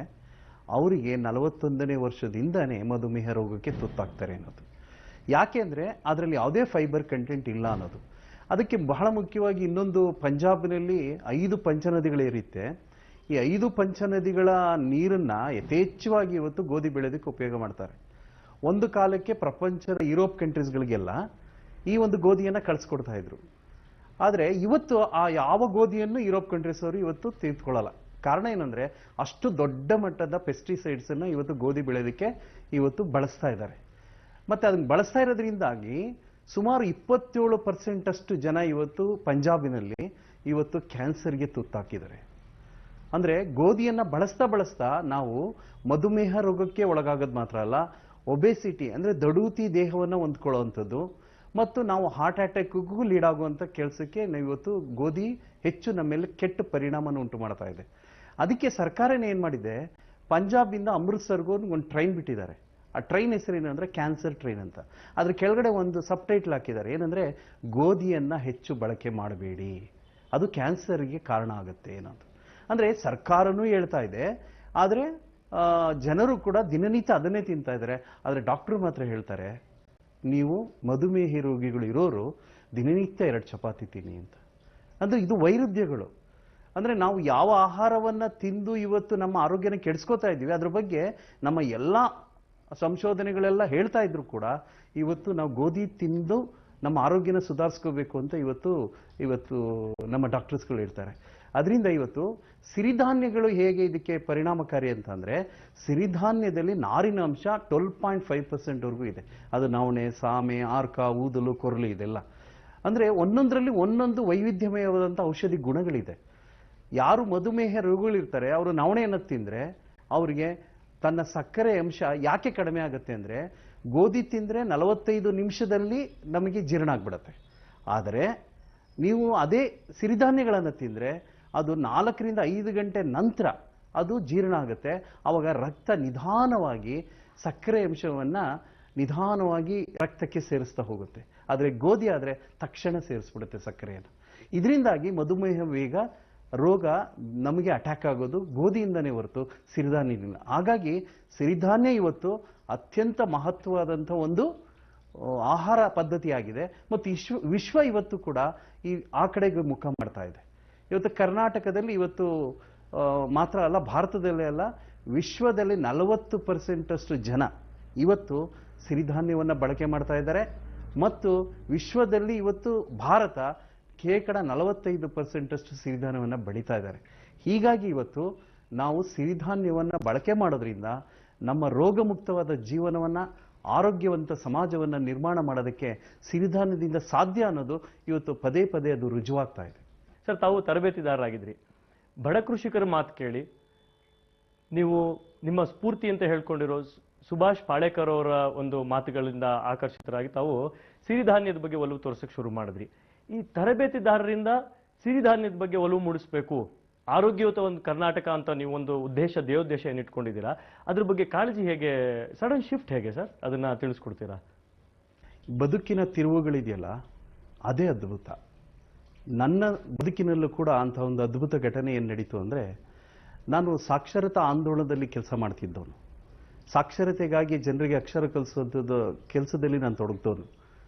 ಅವರಿಗೆ 41ನೇ ವರ್ಷದಿಂದನೇ ಮಧುಮೇಹ ರೋಗಕ್ಕೆ ತುತ್ತಾಗ್ತಾರೆ ಅನ್ನೋದು. ಯಾಕೆ ಅಂದ್ರೆ ಅದರಲ್ಲಿ ಯಾವುದೇ ಫೈಬರ್ ಕಂಟೆಂಟ್ ಇಲ್ಲ ಅನ್ನೋದು. ಅದಕ್ಕೆ ಬಹಳ ಮುಖ್ಯವಾಗಿ ಇನ್ನೊಂದು, ಪಂಜಾಬ್ನಲ್ಲಿ 5 ಪಂಚನದಿಗಳಿರುತ್ತೆ. ಈ 5 ಪಂಚನದಿಗಳ ನೀರನ್ನ ಯಥೇಚ್ಛವಾಗಿ ಇವತ್ತು ಗೋಧಿ ಬೆಳೆಯೋದಕ್ಕೆ ಉಪಯೋಗ ಮಾಡ್ತಾರೆ. ಒಂದು ಕಾಲಕ್ಕೆ ಪ್ರಪಂಚದ ಯುರೋಪ್ ಕಂಟ್ರೀಸ್ಗಳಿಗೆಲ್ಲ ಈ ಒಂದು ಗೋಧಿಯನ್ನ ಕಳಿಸ್ಕೊಡ್ತಾ ಇದ್ರು. ಆದರೆ ಇವತ್ತು ಆ ಯಾವ ಗೋಧಿಯನ್ನು ಯುರೋಪ್ ಕಂಟ್ರೀಸ್ ಅವರು ಇವತ್ತು ತೆಗೆದುಕೊಳ್ಳಲ್ಲ. ಕಾರಣ ಏನಂದ್ರೆ, ಅಷ್ಟು ದೊಡ್ಡ ಮಟ್ಟದ ಪೆಸ್ಟಿಸೈಡ್ಸ್ ಅನ್ನ ಇವತ್ತು ಗೋಧಿ ಬೆಳೆಯೋದಕ್ಕೆ ಇವತ್ತು ಬಳಸ್ತಾ ಇದ್ದಾರೆ. ಮತ್ತೆ ಅದನ್ನ ಬಳಸ್ತಾ ಇರೋದ್ರಿಂದಾಗಿ ಸುಮಾರು 27% ಅಷ್ಟು ಜನ ಇವತ್ತು ಪಂಜಾಬಿನಲ್ಲಿ ಇವತ್ತು ಕ್ಯಾನ್ಸರ್ಗೆ ತುತ್ತಾಕಿದ್ದಾರೆ. ಅಂದ್ರೆ ಗೋಧಿಯನ್ನ ಬಳಸ್ತಾ ಬಳಸ್ತಾ ನಾವು ಮಧುಮೇಹ ರೋಗಕ್ಕೆ ಒಳಗಾಗೋದು ಮಾತ್ರ ಅಲ್ಲ, ಒಬೆಸಿಟಿ ಅಂದ್ರೆ ದಡೂತಿ ದೇಹವನ್ನು ಹೊಂದ್ಕೊಳ್ಳುವಂಥದ್ದು ಮತ್ತು ನಾವು ಹಾರ್ಟ್ ಅಟ್ಯಾಕ್ಗೂ ಲೀಡ್ ಆಗುವಂಥ ಕೆಲಸಕ್ಕೆ ನಾವು ಇವತ್ತು ಗೋಧಿ ಹೆಚ್ಚು ನಮ್ಮ ಮೇಲೆ ಕೆಟ್ಟ ಪರಿಣಾಮನ ಉಂಟು ಮಾಡ್ತಾ ಇದೆ. ಅದಕ್ಕೆ ಸರ್ಕಾರನೇ ಏನ್ ಮಾಡಿದೆ, ಪಂಜಾಬಿಂದ ಅಮೃತ್ಸರ್ಗೂ ಒಂದು ಟ್ರೈನ್ ಬಿಟ್ಟಿದ್ದಾರೆ. ಆ ಟ್ರೈನ್ ಹೆಸರು ಏನಂದ್ರೆ ಕ್ಯಾನ್ಸರ್ ಟ್ರೈನ್ ಅಂತ. ಅದ್ರ ಕೆಳಗಡೆ ಒಂದು ಸಬ್ ಟೈಟ್ಲ್ ಹಾಕಿದ್ದಾರೆ, ಏನಂದ್ರೆ ಗೋಧಿಯನ್ನ ಹೆಚ್ಚು ಬಳಕೆ ಮಾಡಬೇಡಿ, ಅದು ಕ್ಯಾನ್ಸರ್ಗೆ ಕಾರಣ ಆಗುತ್ತೆ ಏನಂತ. ಅಂದ್ರೆ ಸರ್ಕಾರನೂ ಹೇಳ್ತಾ ಇದೆ, ಆದ್ರೆ ಜನರು ಕೂಡ ದಿನನಿತ್ಯ ಅದನ್ನೇ ತಿಂತಾ ಇದ್ದಾರೆ. ಆದ್ರೆ ಡಾಕ್ಟರ್ ಮಾತ್ರ ಹೇಳ್ತಾರೆ, ನೀವು ಮಧುಮೇಹ ರೋಗಿಗಳು ಇರೋರು ದಿನನಿತ್ಯ 2 ಚಪಾತಿ ತಿನ್ನಿ ಅಂತ. ಅಂದ್ರೆ ಇದು ವೈರುಧ್ಯಗಳು. ಅಂದ್ರೆ ನಾವು ಯಾವ ಆಹಾರವನ್ನ ತಿಂದು ಇವತ್ತು ನಮ್ಮ ಆರೋಗ್ಯನ ಕೆಡಿಸ್ಕೋತಾ ಇದ್ದೀವಿ, ಅದ್ರ ಬಗ್ಗೆ ನಮ್ಮ ಎಲ್ಲ ಸಂಶೋಧನೆಗಳೆಲ್ಲ ಹೇಳ್ತಾ ಇದ್ರು ಕೂಡ ಇವತ್ತು ನಾವು ಗೋಧಿ ತಿಂದು ನಮ್ಮ ಆರೋಗ್ಯನ ಸುಧಾರಿಸ್ಕೋಬೇಕು ಅಂತ ಇವತ್ತು ನಮ್ಮ ಡಾಕ್ಟರ್ಸ್ಗಳು ಹೇಳ್ತಾರೆ. ಅದರಿಂದ ಇವತ್ತು ಸಿರಿಧಾನ್ಯಗಳು ಹೇಗೆ ಇದಕ್ಕೆ ಪರಿಣಾಮಕಾರಿ ಅಂತ ಅಂದ್ರೆ, ಸಿರಿಧಾನ್ಯದಲ್ಲಿ ನಾರಿನ ಅಂಶ 12.5% ವರೆಗೂ ಇದೆ. ಅದು ನವಣೆ, ಸಾಮೆ, ಆರ್ಕ, ಊದಲು, ಕೊರಲು ಇದೆಲ್ಲ. ಅಂದ್ರೆ ಒಂದೊಂದರಲ್ಲಿ ಒಂದೊಂದು ವೈವಿಧ್ಯಮಯವಾದಂಥ ಔಷಧಿ ಗುಣಗಳಿದೆ. ಯಾರು ಮಧುಮೇಹ ರೋಗಿಗಳಿರ್ತಾರೆ ಅವರು ನವಣೆಯನ್ನು ತಿಂದ್ರೆ ಅವರಿಗೆ ತನ್ನ ಸಕ್ಕರೆ ಅಂಶ ಯಾಕೆ ಕಡಿಮೆ ಆಗುತ್ತೆ ಅಂದ್ರೆ, ಗೋಧಿ ತಿಂದ್ರೆ 45 ನಿಮಿಷದಲ್ಲಿ ನಮಗೆ ಜೀರ್ಣ ಆಗ್ಬಿಡತ್ತೆ. ಆದರೆ ನೀವು ಅದೇ ಸಿರಿಧಾನ್ಯಗಳನ್ನು ತಿಂದ್ರೆ ಅದು 4 ರಿಂದ 5 ಗಂಟೆ ನಂತರ ಅದು ಜೀರ್ಣ ಆಗುತ್ತೆ. ಆವಾಗ ರಕ್ತ ನಿಧಾನವಾಗಿ ಸಕ್ಕರೆ ಅಂಶವನ್ನ ನಿಧಾನವಾಗಿ ರಕ್ತಕ್ಕೆ ಸೇರಿಸ್ತಾ ಹೋಗುತ್ತೆ. ಆದರೆ ಗೋಧಿ ಆದರೆ ತಕ್ಷಣ ಸೇರಿಸ್ಬಿಡುತ್ತೆ ಸಕ್ಕರೆಯನ್ನು. ಇದರಿಂದಾಗಿ ಮಧುಮೇಹ ವೇಗ ರೋಗ ನಮಗೆ ಅಟ್ಯಾಕ್ ಆಗೋದು ಗೋಧಿಯಿಂದನೇ ಹೊರತು ಸಿರಿಧಾನ್ಯದಿಂದ. ಹಾಗಾಗಿ ಸಿರಿಧಾನ್ಯ ಇವತ್ತು ಅತ್ಯಂತ ಮಹತ್ವವಾದಂಥ ಒಂದು ಆಹಾರ ಪದ್ಧತಿಯಾಗಿದೆ ಮತ್ತು ವಿಶ್ವ ಇವತ್ತು ಕೂಡ ಆ ಕಡೆಗೆ ಮುಖ ಮಾಡ್ತಾ ಇದೆ. ಇವತ್ತು ಕರ್ನಾಟಕದಲ್ಲಿ ಇವತ್ತು ಮಾತ್ರ ಅಲ್ಲ, ಭಾರತದಲ್ಲೇ ಅಲ್ಲ, ವಿಶ್ವದಲ್ಲಿ 40% ಜನ ಇವತ್ತು ಸಿರಿಧಾನ್ಯವನ್ನು ಬಳಕೆ ಮಾಡ್ತಾ ಇದ್ದಾರೆ. ಮತ್ತು ವಿಶ್ವದಲ್ಲಿ ಇವತ್ತು ಭಾರತ ಶೇಕಡ 45% ಸಿರಿಧಾನ್ಯವನ್ನು ಬೆಳೀತಾ ಇದ್ದಾರೆ. ಹೀಗಾಗಿ ಇವತ್ತು ನಾವು ಸಿರಿಧಾನ್ಯವನ್ನು ಬಳಕೆ ಮಾಡೋದ್ರಿಂದ ನಮ್ಮ ರೋಗಮುಕ್ತವಾದ ಜೀವನವನ್ನ, ಆರೋಗ್ಯವಂತ ಸಮಾಜವನ್ನು ನಿರ್ಮಾಣ ಮಾಡೋದಕ್ಕೆ ಸಿರಿಧಾನ್ಯದಿಂದ ಸಾಧ್ಯ ಅನ್ನೋದು ಇವತ್ತು ಪದೇ ಪದೇ ಅದು ರುಜುವಾಗ್ತಾ ಇದೆ. ಸರ್, ತಾವು ತರಬೇತಿದಾರರಾಗಿದ್ರಿ. ಬಡ ಕೃಷಿಕರ ಮಾತು ಕೇಳಿ ನೀವು ನಿಮ್ಮ ಸ್ಫೂರ್ತಿ ಅಂತ ಹೇಳ್ಕೊಂಡಿರೋ ಸುಭಾಷ್ ಪಾಳೇಕರ್ ಅವರ ಒಂದು ಮಾತುಗಳಿಂದ ಆಕರ್ಷಿತರಾಗಿ ತಾವು ಸಿರಿಧಾನ್ಯದ ಬಗ್ಗೆ ಒಲವು ತೋರಿಸಕ್ಕೆ ಶುರು ಮಾಡಿದ್ರಿ. ಈ ತರಬೇತಿದಾರರಿಂದ ಸಿರಿಧಾನ್ಯದ ಬಗ್ಗೆ ಒಲವು ಮೂಡಿಸಬೇಕು, ಆರೋಗ್ಯಯುತ ಒಂದು ಕರ್ನಾಟಕ ಅಂತ ನೀವು ಒಂದು ದೇವೋದ್ದೇಶ ಏನಿಟ್ಕೊಂಡಿದ್ದೀರಾ, ಅದ್ರ ಬಗ್ಗೆ ಕಾಳಜಿ ಹೇಗೆ, ಸಡನ್ ಶಿಫ್ಟ್ ಹೇಗೆ ಸರ್, ಅದನ್ನ ತಿಳಿಸ್ಕೊಡ್ತೀರಾ? ಬದುಕಿನ ತಿರುವುಗಳಿದೆಯಲ್ಲ, ಅದೇ ಅದ್ಭುತ. ನನ್ನ ಬದುಕಿನಲ್ಲೂ ಕೂಡ ಅಂತ ಒಂದು ಅದ್ಭುತ ಘಟನೆ ಏನು ನಡೀತು ಅಂದರೆ, ನಾನು ಸಾಕ್ಷರತಾ ಆಂದೋಲನದಲ್ಲಿ ಕೆಲಸ ಮಾಡ್ತಿದ್ದವನು. ಸಾಕ್ಷರತೆಗಾಗಿ ಜನರಿಗೆ ಅಕ್ಷರ ಕಲಿಸೋದು ಕೆಲಸದಲ್ಲಿ ನಾನು ತೊಡಗ್ತವನು.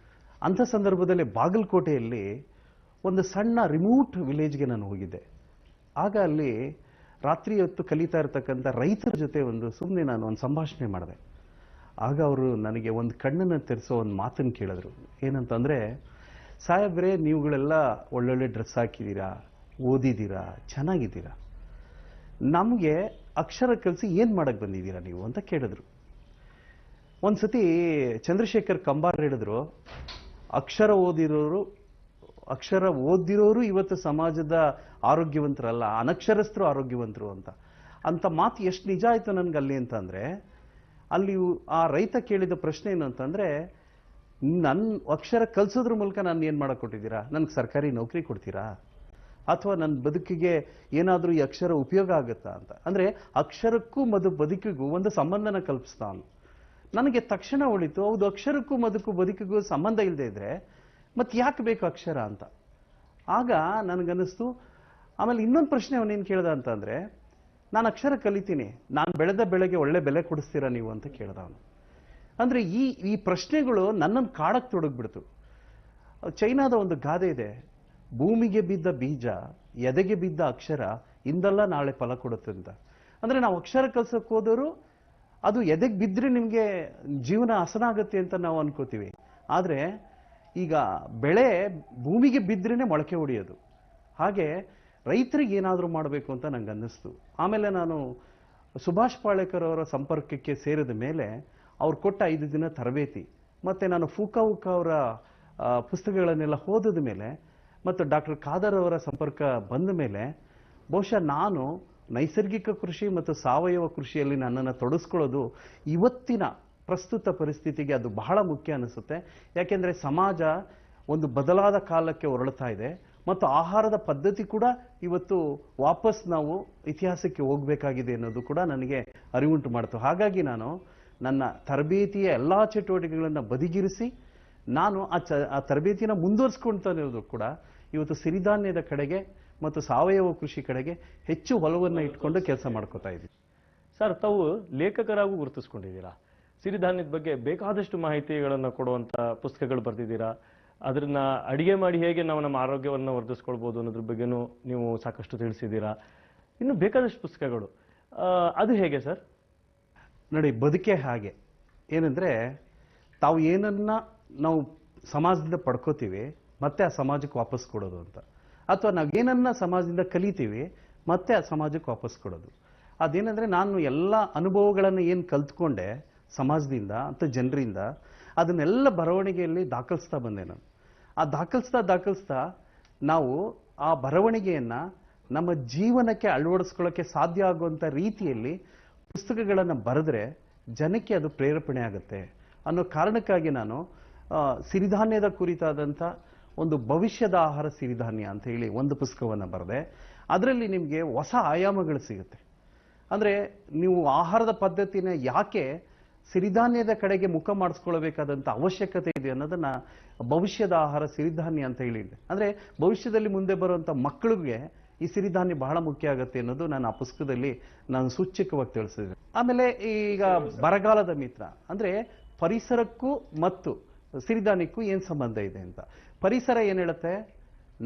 ಅಂಥ ಸಂದರ್ಭದಲ್ಲಿ ಬಾಗಲಕೋಟೆಯಲ್ಲಿ ಒಂದು ಸಣ್ಣ ರಿಮೋಟ್ ವಿಲೇಜ್ಗೆ ನಾನು ಹೋಗಿದ್ದೆ. ಆಗ ಅಲ್ಲಿ ರಾತ್ರಿ ಹೊತ್ತು ಕಲಿತಾ ಇರತಕ್ಕಂಥ ರೈತರ ಜೊತೆ ಸುಮ್ಮನೆ ನಾನು ಒಂದು ಸಂಭಾಷಣೆ ಮಾಡಿದೆ. ಆಗ ಅವರು ನನಗೆ ಒಂದು ಕಣ್ಣನ್ನು ತೆರೆಸೋ ಒಂದು ಮಾತನ್ನು ಕೇಳಿದ್ರು. ಏನಂತಂದರೆ, ಸಾಹೇಬ್ರೆ, ನೀವುಗಳೆಲ್ಲ ಒಳ್ಳೊಳ್ಳೆ ಡ್ರೆಸ್ ಹಾಕಿದ್ದೀರಾ, ಓದಿದ್ದೀರಾ, ಚೆನ್ನಾಗಿದ್ದೀರಾ, ನಮಗೆ ಅಕ್ಷರ ಕಲಿಸಿ ಏನು ಮಾಡಕ್ಕೆ ಬಂದಿದ್ದೀರಾ ನೀವು ಅಂತ ಕೇಳಿದ್ರು. ಒಂದು ಸತಿ ಚಂದ್ರಶೇಖರ್ ಕಂಬಾರ್ ಹೇಳಿದ್ರು, ಅಕ್ಷರ ಓದಿರೋರು ಇವತ್ತು ಸಮಾಜದ ಆರೋಗ್ಯವಂತರಲ್ಲ, ಅನಕ್ಷರಸ್ಥರು ಆರೋಗ್ಯವಂತರು ಅಂತ ಮಾತು ಎಷ್ಟು ನಿಜ ಆಯ್ತು ನನ್ಗೆ ಅಲ್ಲಿ ಅಂತಂದ್ರೆ, ಅಲ್ಲಿ ಆ ರೈತ ಕೇಳಿದ ಪ್ರಶ್ನೆ ಏನು ಅಂತಂದ್ರೆ, ನನ್ನ ಅಕ್ಷರ ಕಲಿಸೋದ್ರ ಮೂಲಕ ನಾನು ಏನು ಮಾಡಕ್ ಕೊಟ್ಟಿದ್ದೀರಾ, ನನ್ಗೆ ಸರ್ಕಾರಿ ನೌಕರಿ ಕೊಡ್ತೀರಾ, ಅಥವಾ ನನ್ನ ಬದುಕಿಗೆ ಏನಾದರೂ ಈ ಅಕ್ಷರ ಉಪಯೋಗ ಆಗುತ್ತಾ ಅಂತ. ಅಂದ್ರೆ ಅಕ್ಷರಕ್ಕೂ ಬದುಕಿಗೂ ಒಂದು ಸಂಬಂಧನ ಕಲ್ಪಿಸ್ತಾನು. ನನಗೆ ತಕ್ಷಣ ಉಳಿತು, ಹೌದು, ಅಕ್ಷರಕ್ಕೂ ಬದುಕಿಗೂ ಸಂಬಂಧ ಇಲ್ಲದೆ ಇದ್ರೆ ಮತ್ತೆ ಯಾಕೆ ಬೇಕು ಅಕ್ಷರ ಅಂತ. ಆಗ ನನಗನ್ನಿಸ್ತು. ಆಮೇಲೆ ಇನ್ನೊಂದು ಪ್ರಶ್ನೆ ಅವನೇನು ಕೇಳ್ದ ಅಂತಂದ್ರೆ, ನಾನು ಅಕ್ಷರ ಕಲಿತೀನಿ, ನಾನು ಬೆಳೆದ ಬೆಳೆಗೆ ಒಳ್ಳೆ ಬೆಲೆ ಕೊಡಿಸ್ತೀರಾ ನೀವು ಅಂತ ಕೇಳ್ದ ಅವನು. ಅಂದ್ರೆ ಈ ಪ್ರಶ್ನೆಗಳು ನನ್ನನ್ನು ಕಾಡಕ್ಕೆ ತೊಡಗ್ಬಿಡ್ತು. ಚೈನಾದ ಒಂದು ಗಾದೆ ಇದೆ, ಭೂಮಿಗೆ ಬಿದ್ದ ಬೀಜ, ಎದೆಗೆ ಬಿದ್ದ ಅಕ್ಷರ ಇಂದಲ್ಲ ನಾಳೆ ಫಲ ಕೊಡುತ್ತೆ ಅಂತ. ಅಂದ್ರೆ ನಾವು ಅಕ್ಷರ ಕಲ್ಸಕ್ಕೆ ಹೋದವರು ಅದು ಎದೆಗೆ ಬಿದ್ದರೆ ನಿಮಗೆ ಜೀವನ ಹಸನಾಗುತ್ತೆ ಅಂತ ನಾವು ಅನ್ಕೋತೀವಿ. ಆದ್ರೆ ಈಗ ಬೆಳೆ ಭೂಮಿಗೆ ಬಿದ್ರೇನೆ ಮೊಳಕೆ ಹೊಡೆಯೋದು. ಹಾಗೆ ರೈತರಿಗೆ ಏನಾದರೂ ಮಾಡಬೇಕು ಅಂತ ನಂಗೆ ಅನ್ನಿಸ್ತು. ಆಮೇಲೆ ನಾನು ಸುಭಾಷ್ ಪಾಳೇಕರ್ ಅವರ ಸಂಪರ್ಕಕ್ಕೆ ಸೇರಿದ ಮೇಲೆ ಅವ್ರು ಕೊಟ್ಟ 5 ದಿನ ತರಬೇತಿ, ಮತ್ತೆ ನಾನು ಫೂಕಾ ಅವರ ಪುಸ್ತಕಗಳನ್ನೆಲ್ಲ ಓದಿದ ಮೇಲೆ ಮತ್ತು ಡಾಕ್ಟರ್ ಖಾದರ್ ಅವರ ಸಂಪರ್ಕ ಬಂದ ಮೇಲೆ ಬಹುಶಃ ನಾನು ನೈಸರ್ಗಿಕ ಕೃಷಿ ಮತ್ತು ಸಾವಯವ ಕೃಷಿಯಲ್ಲಿ ನನ್ನನ್ನು ತೊಡಗಿಸ್ಕೊಳ್ಳೋದು ಇವತ್ತಿನ ಪ್ರಸ್ತುತ ಪರಿಸ್ಥಿತಿಗೆ ಅದು ಬಹಳ ಮುಖ್ಯ ಅನಿಸುತ್ತೆ. ಯಾಕೆಂದರೆ ಸಮಾಜ ಒಂದು ಬದಲಾದ ಕಾಲಕ್ಕೆ ಹೊರಳ್ತಾ ಇದೆ ಮತ್ತು ಆಹಾರದ ಪದ್ಧತಿ ಕೂಡ ಇವತ್ತು ವಾಪಸ್ ನಾವು ಇತಿಹಾಸಕ್ಕೆ ಹೋಗಬೇಕಾಗಿದೆ ಅನ್ನೋದು ಕೂಡ ನನಗೆ ಅರಿವುಂಟು ಮಾಡ್ತು. ಹಾಗಾಗಿ ನಾನು ನನ್ನ ತರಬೇತಿಯ ಎಲ್ಲ ಚಟುವಟಿಕೆಗಳನ್ನು ಬದಿಗಿರಿಸಿ ನಾನು ಆ ತರಬೇತಿನ ಮುಂದುವರಿಸ್ಕೊಳ್ತಾನಿರೋದು ಕೂಡ ಇವತ್ತು ಸಿರಿಧಾನ್ಯದ ಕಡೆಗೆ ಮತ್ತು ಸಾವಯವ ಕೃಷಿ ಕಡೆಗೆ ಹೆಚ್ಚು ಒಲವನ್ನು ಇಟ್ಕೊಂಡು ಕೆಲಸ ಮಾಡ್ಕೋತಾ ಇದ್ದೀವಿ. ಸರ್, ತಾವು ಲೇಖಕರಾಗೂ ಗುರುತಿಸ್ಕೊಂಡಿದ್ದೀರಾ. ಸಿರಿಧಾನ್ಯದ ಬಗ್ಗೆ ಬೇಕಾದಷ್ಟು ಮಾಹಿತಿಗಳನ್ನು ಕೊಡುವಂಥ ಪುಸ್ತಕಗಳು ಬರೆದಿದ್ದೀರಾ. ಅದನ್ನ ಅಡಿಗೆ ಮಾಡಿ ಹೇಗೆ ನಾವು ನಮ್ಮ ಆರೋಗ್ಯವನ್ನು ವರ್ಧಿಸ್ಕೊಳ್ಬೋದು ಅನ್ನೋದ್ರ ಬಗ್ಗೆನೂ ನೀವು ಸಾಕಷ್ಟು ತಿಳಿಸಿದ್ದೀರಾ. ಇನ್ನು ಬೇಕಾದಷ್ಟು ಪುಸ್ತಕಗಳು, ಅದು ಹೇಗೆ ಸರ್? ನೋಡಿ, ಬದುಕೆ ಹಾಗೆ ಏನಂದರೆ, ತಾವು ಏನನ್ನ ನಾವು ಸಮಾಜದಿಂದ ಪಡ್ಕೋತೀವಿ ಮತ್ತೆ ಆ ಸಮಾಜಕ್ಕೆ ವಾಪಸ್ ಕೊಡೋದು ಅಂತ, ಅಥವಾ ನಾವು ಏನನ್ನ ಸಮಾಜದಿಂದ ಕಲಿತೀವಿ ಮತ್ತೆ ಆ ಸಮಾಜಕ್ಕೆ ವಾಪಸ್ ಕೊಡೋದು. ಅದೇನೆಂದರೆ, ನಾನು ಎಲ್ಲ ಅನುಭವಗಳನ್ನು ಏನು ಕಲ್ತ್ಕೊಂಡೆ ಸಮಾಜದಿಂದ ಅಂತ ಜನರಿಂದ, ಅದನ್ನೆಲ್ಲ ಬರವಣಿಗೆಯಲ್ಲಿ ದಾಖಲಿಸ್ತಾ ಬಂದೆ ನಾನು. ಆ ದಾಖಲಿಸ್ತಾ ನಾವು ಆ ಬರವಣಿಗೆಯನ್ನು ನಮ್ಮ ಜೀವನಕ್ಕೆ ಅಳವಡಿಸ್ಕೊಳ್ಳೋಕ್ಕೆ ಸಾಧ್ಯ ಆಗುವಂಥ ರೀತಿಯಲ್ಲಿ ಪುಸ್ತಕಗಳನ್ನು ಬರೆದ್ರೆ ಜನಕ್ಕೆ ಅದು ಪ್ರೇರೇಪಣೆ ಆಗುತ್ತೆ ಅನ್ನೋ ಕಾರಣಕ್ಕಾಗಿ ನಾನು ಸಿರಿಧಾನ್ಯದ ಕುರಿತಾದಂಥ ಒಂದು ಭವಿಷ್ಯದ ಆಹಾರ ಸಿರಿಧಾನ್ಯ ಅಂತ ಹೇಳಿ ಒಂದು ಪುಸ್ತಕವನ್ನು ಬರೆದೆ. ಅದರಲ್ಲಿ ನಿಮಗೆ ಹೊಸ ಆಯಾಮಗಳು ಸಿಗುತ್ತೆ. ಅಂದರೆ ನೀವು ಆಹಾರದ ಪದ್ಧತಿನ ಯಾಕೆ ಸಿರಿಧಾನ್ಯದ ಕಡೆಗೆ ಮುಖ ಮಾಡಿಸ್ಕೊಳ್ಬೇಕಾದಂಥ ಅವಶ್ಯಕತೆ ಇದೆ ಅನ್ನೋದನ್ನ ಭವಿಷ್ಯದ ಆಹಾರ ಸಿರಿಧಾನ್ಯ ಅಂತ ಹೇಳಿದೆ. ಅಂದರೆ ಭವಿಷ್ಯದಲ್ಲಿ ಮುಂದೆ ಬರುವಂಥ ಮಕ್ಕಳಿಗೆ ಈ ಸಿರಿಧಾನ್ಯ ಬಹಳ ಮುಖ್ಯ ಆಗುತ್ತೆ ಅನ್ನೋದು ನಾನು ಆ ಪುಸ್ತಕದಲ್ಲಿ ನಾನು ಸೂಚ್ಯಕವಾಗಿ ತಿಳಿಸಿದೆ. ಆಮೇಲೆ ಈಗ ಬರಗಾಲದ ಮಿತ್ರ ಅಂದರೆ ಪರಿಸರಕ್ಕೂ ಮತ್ತು ಸಿರಿಧಾನ್ಯಕ್ಕೂ ಏನು ಸಂಬಂಧ ಇದೆ ಅಂತ. ಪರಿಸರ ಏನು ಹೇಳುತ್ತೆ,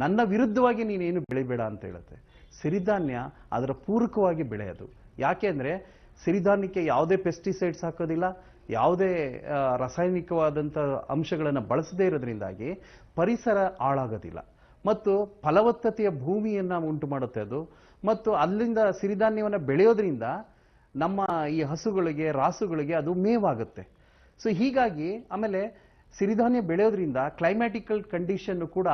ನನ್ನ ವಿರುದ್ಧವಾಗಿ ನೀನೇನು ಬೆಳಿಬೇಡ ಅಂತ ಹೇಳುತ್ತೆ. ಸಿರಿಧಾನ್ಯ ಅದರ ಪೂರಕವಾಗಿ ಬೆಳೆಯೋದು. ಯಾಕೆ ಅಂದರೆ ಸಿರಿಧಾನ್ಯಕ್ಕೆ ಯಾವುದೇ ಪೆಸ್ಟಿಸೈಡ್ಸ್ ಹಾಕೋದಿಲ್ಲ, ಯಾವುದೇ ರಾಸಾಯನಿಕವಾದಂಥ ಅಂಶಗಳನ್ನು ಬಳಸದೇ ಇರೋದ್ರಿಂದಾಗಿ ಪರಿಸರ ಹಾಳಾಗೋದಿಲ್ಲ ಮತ್ತು ಫಲವತ್ತತೆಯ ಭೂಮಿಯನ್ನು ಉಂಟು ಮಾಡುತ್ತೆ ಅದು. ಮತ್ತು ಅಲ್ಲಿಂದ ಸಿರಿಧಾನ್ಯವನ್ನು ಬೆಳೆಯೋದ್ರಿಂದ ನಮ್ಮ ಈ ಹಸುಗಳಿಗೆ ರಾಸುಗಳಿಗೆ ಅದು ಮೇವಾಗುತ್ತೆ. ಸೊ ಹೀಗಾಗಿ ಆಮೇಲೆ ಸಿರಿಧಾನ್ಯ ಬೆಳೆಯೋದ್ರಿಂದ ಕ್ಲೈಮ್ಯಾಟಿಕಲ್ ಕಂಡೀಷನ್ ಕೂಡ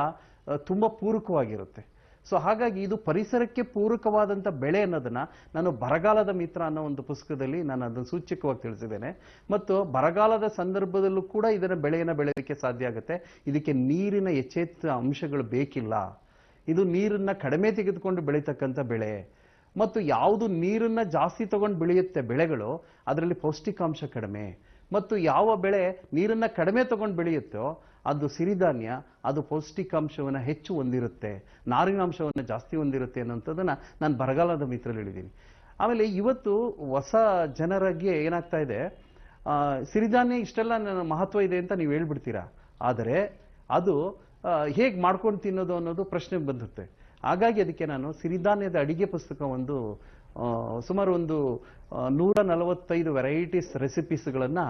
ತುಂಬ ಪೂರಕವಾಗಿರುತ್ತೆ. ಸೊ ಹಾಗಾಗಿ ಇದು ಪರಿಸರಕ್ಕೆ ಪೂರಕವಾದಂಥ ಬೆಳೆ ಅನ್ನೋದನ್ನು ನಾನು ಬರಗಾಲದ ಮಿತ್ರ ಅನ್ನೋ ಒಂದು ಪುಸ್ತಕದಲ್ಲಿ ನಾನು ಅದನ್ನು ಸೂಚ್ಯಕವಾಗಿ ತಿಳಿಸಿದ್ದೇನೆ. ಮತ್ತು ಬರಗಾಲದ ಸಂದರ್ಭದಲ್ಲೂ ಕೂಡ ಇದನ್ನು ಬೆಳೆಯನ್ನು ಬೆಳೆಯೋದಕ್ಕೆ ಸಾಧ್ಯ ಆಗುತ್ತೆ. ಇದಕ್ಕೆ ನೀರಿನ ಎಚ್ಚೆತ್ತ ಅಂಶಗಳು ಬೇಕಿಲ್ಲ. ಇದು ನೀರನ್ನು ಕಡಿಮೆ ತೆಗೆದುಕೊಂಡು ಬೆಳೀತಕ್ಕಂಥ ಬೆಳೆ. ಮತ್ತು ಯಾವುದು ನೀರನ್ನು ಜಾಸ್ತಿ ತಗೊಂಡು ಬೆಳೆಯುತ್ತೆ ಬೆಳೆಗಳು, ಅದರಲ್ಲಿ ಪೌಷ್ಟಿಕಾಂಶ ಕಡಿಮೆ. ಮತ್ತು ಯಾವ ಬೆಳೆ ನೀರನ್ನು ಕಡಿಮೆ ತಗೊಂಡು ಬೆಳೆಯುತ್ತೋ ಅದು ಸಿರಿಧಾನ್ಯ, ಅದು ಪೌಷ್ಟಿಕಾಂಶವನ್ನು ಹೆಚ್ಚು ಹೊಂದಿರುತ್ತೆ, ನಾರಿನಾಂಶವನ್ನು ಜಾಸ್ತಿ ಹೊಂದಿರುತ್ತೆ ಅನ್ನೋಂಥದ್ದನ್ನು ನಾನು ಬರಗಾಲದ ಮಿತ್ರರಲ್ಲಿ ಹೇಳಿದ್ದೀನಿ. ಆಮೇಲೆ ಇವತ್ತು ಹೊಸ ಜನರಿಗೆ ಏನಾಗ್ತಾ ಇದೆ, ಸಿರಿಧಾನ್ಯ ಇಷ್ಟೆಲ್ಲ ನನ್ನ ಮಹತ್ವ ಇದೆ ಅಂತ ನೀವು ಹೇಳ್ಬಿಡ್ತೀರಾ, ಆದರೆ ಅದು ಹೇಗೆ ಮಾಡ್ಕೊಂಡು ತಿನ್ನೋದು ಅನ್ನೋದು ಪ್ರಶ್ನೆ ಬಂದುತ್ತೆ. ಹಾಗಾಗಿ ಅದಕ್ಕೆ ನಾನು ಸಿರಿಧಾನ್ಯದ ಅಡಿಗೆ ಪುಸ್ತಕ ಒಂದು ಸುಮಾರು ಒಂದು 145 ವೆರೈಟೀಸ್ ರೆಸಿಪೀಸ್ಗಳನ್ನು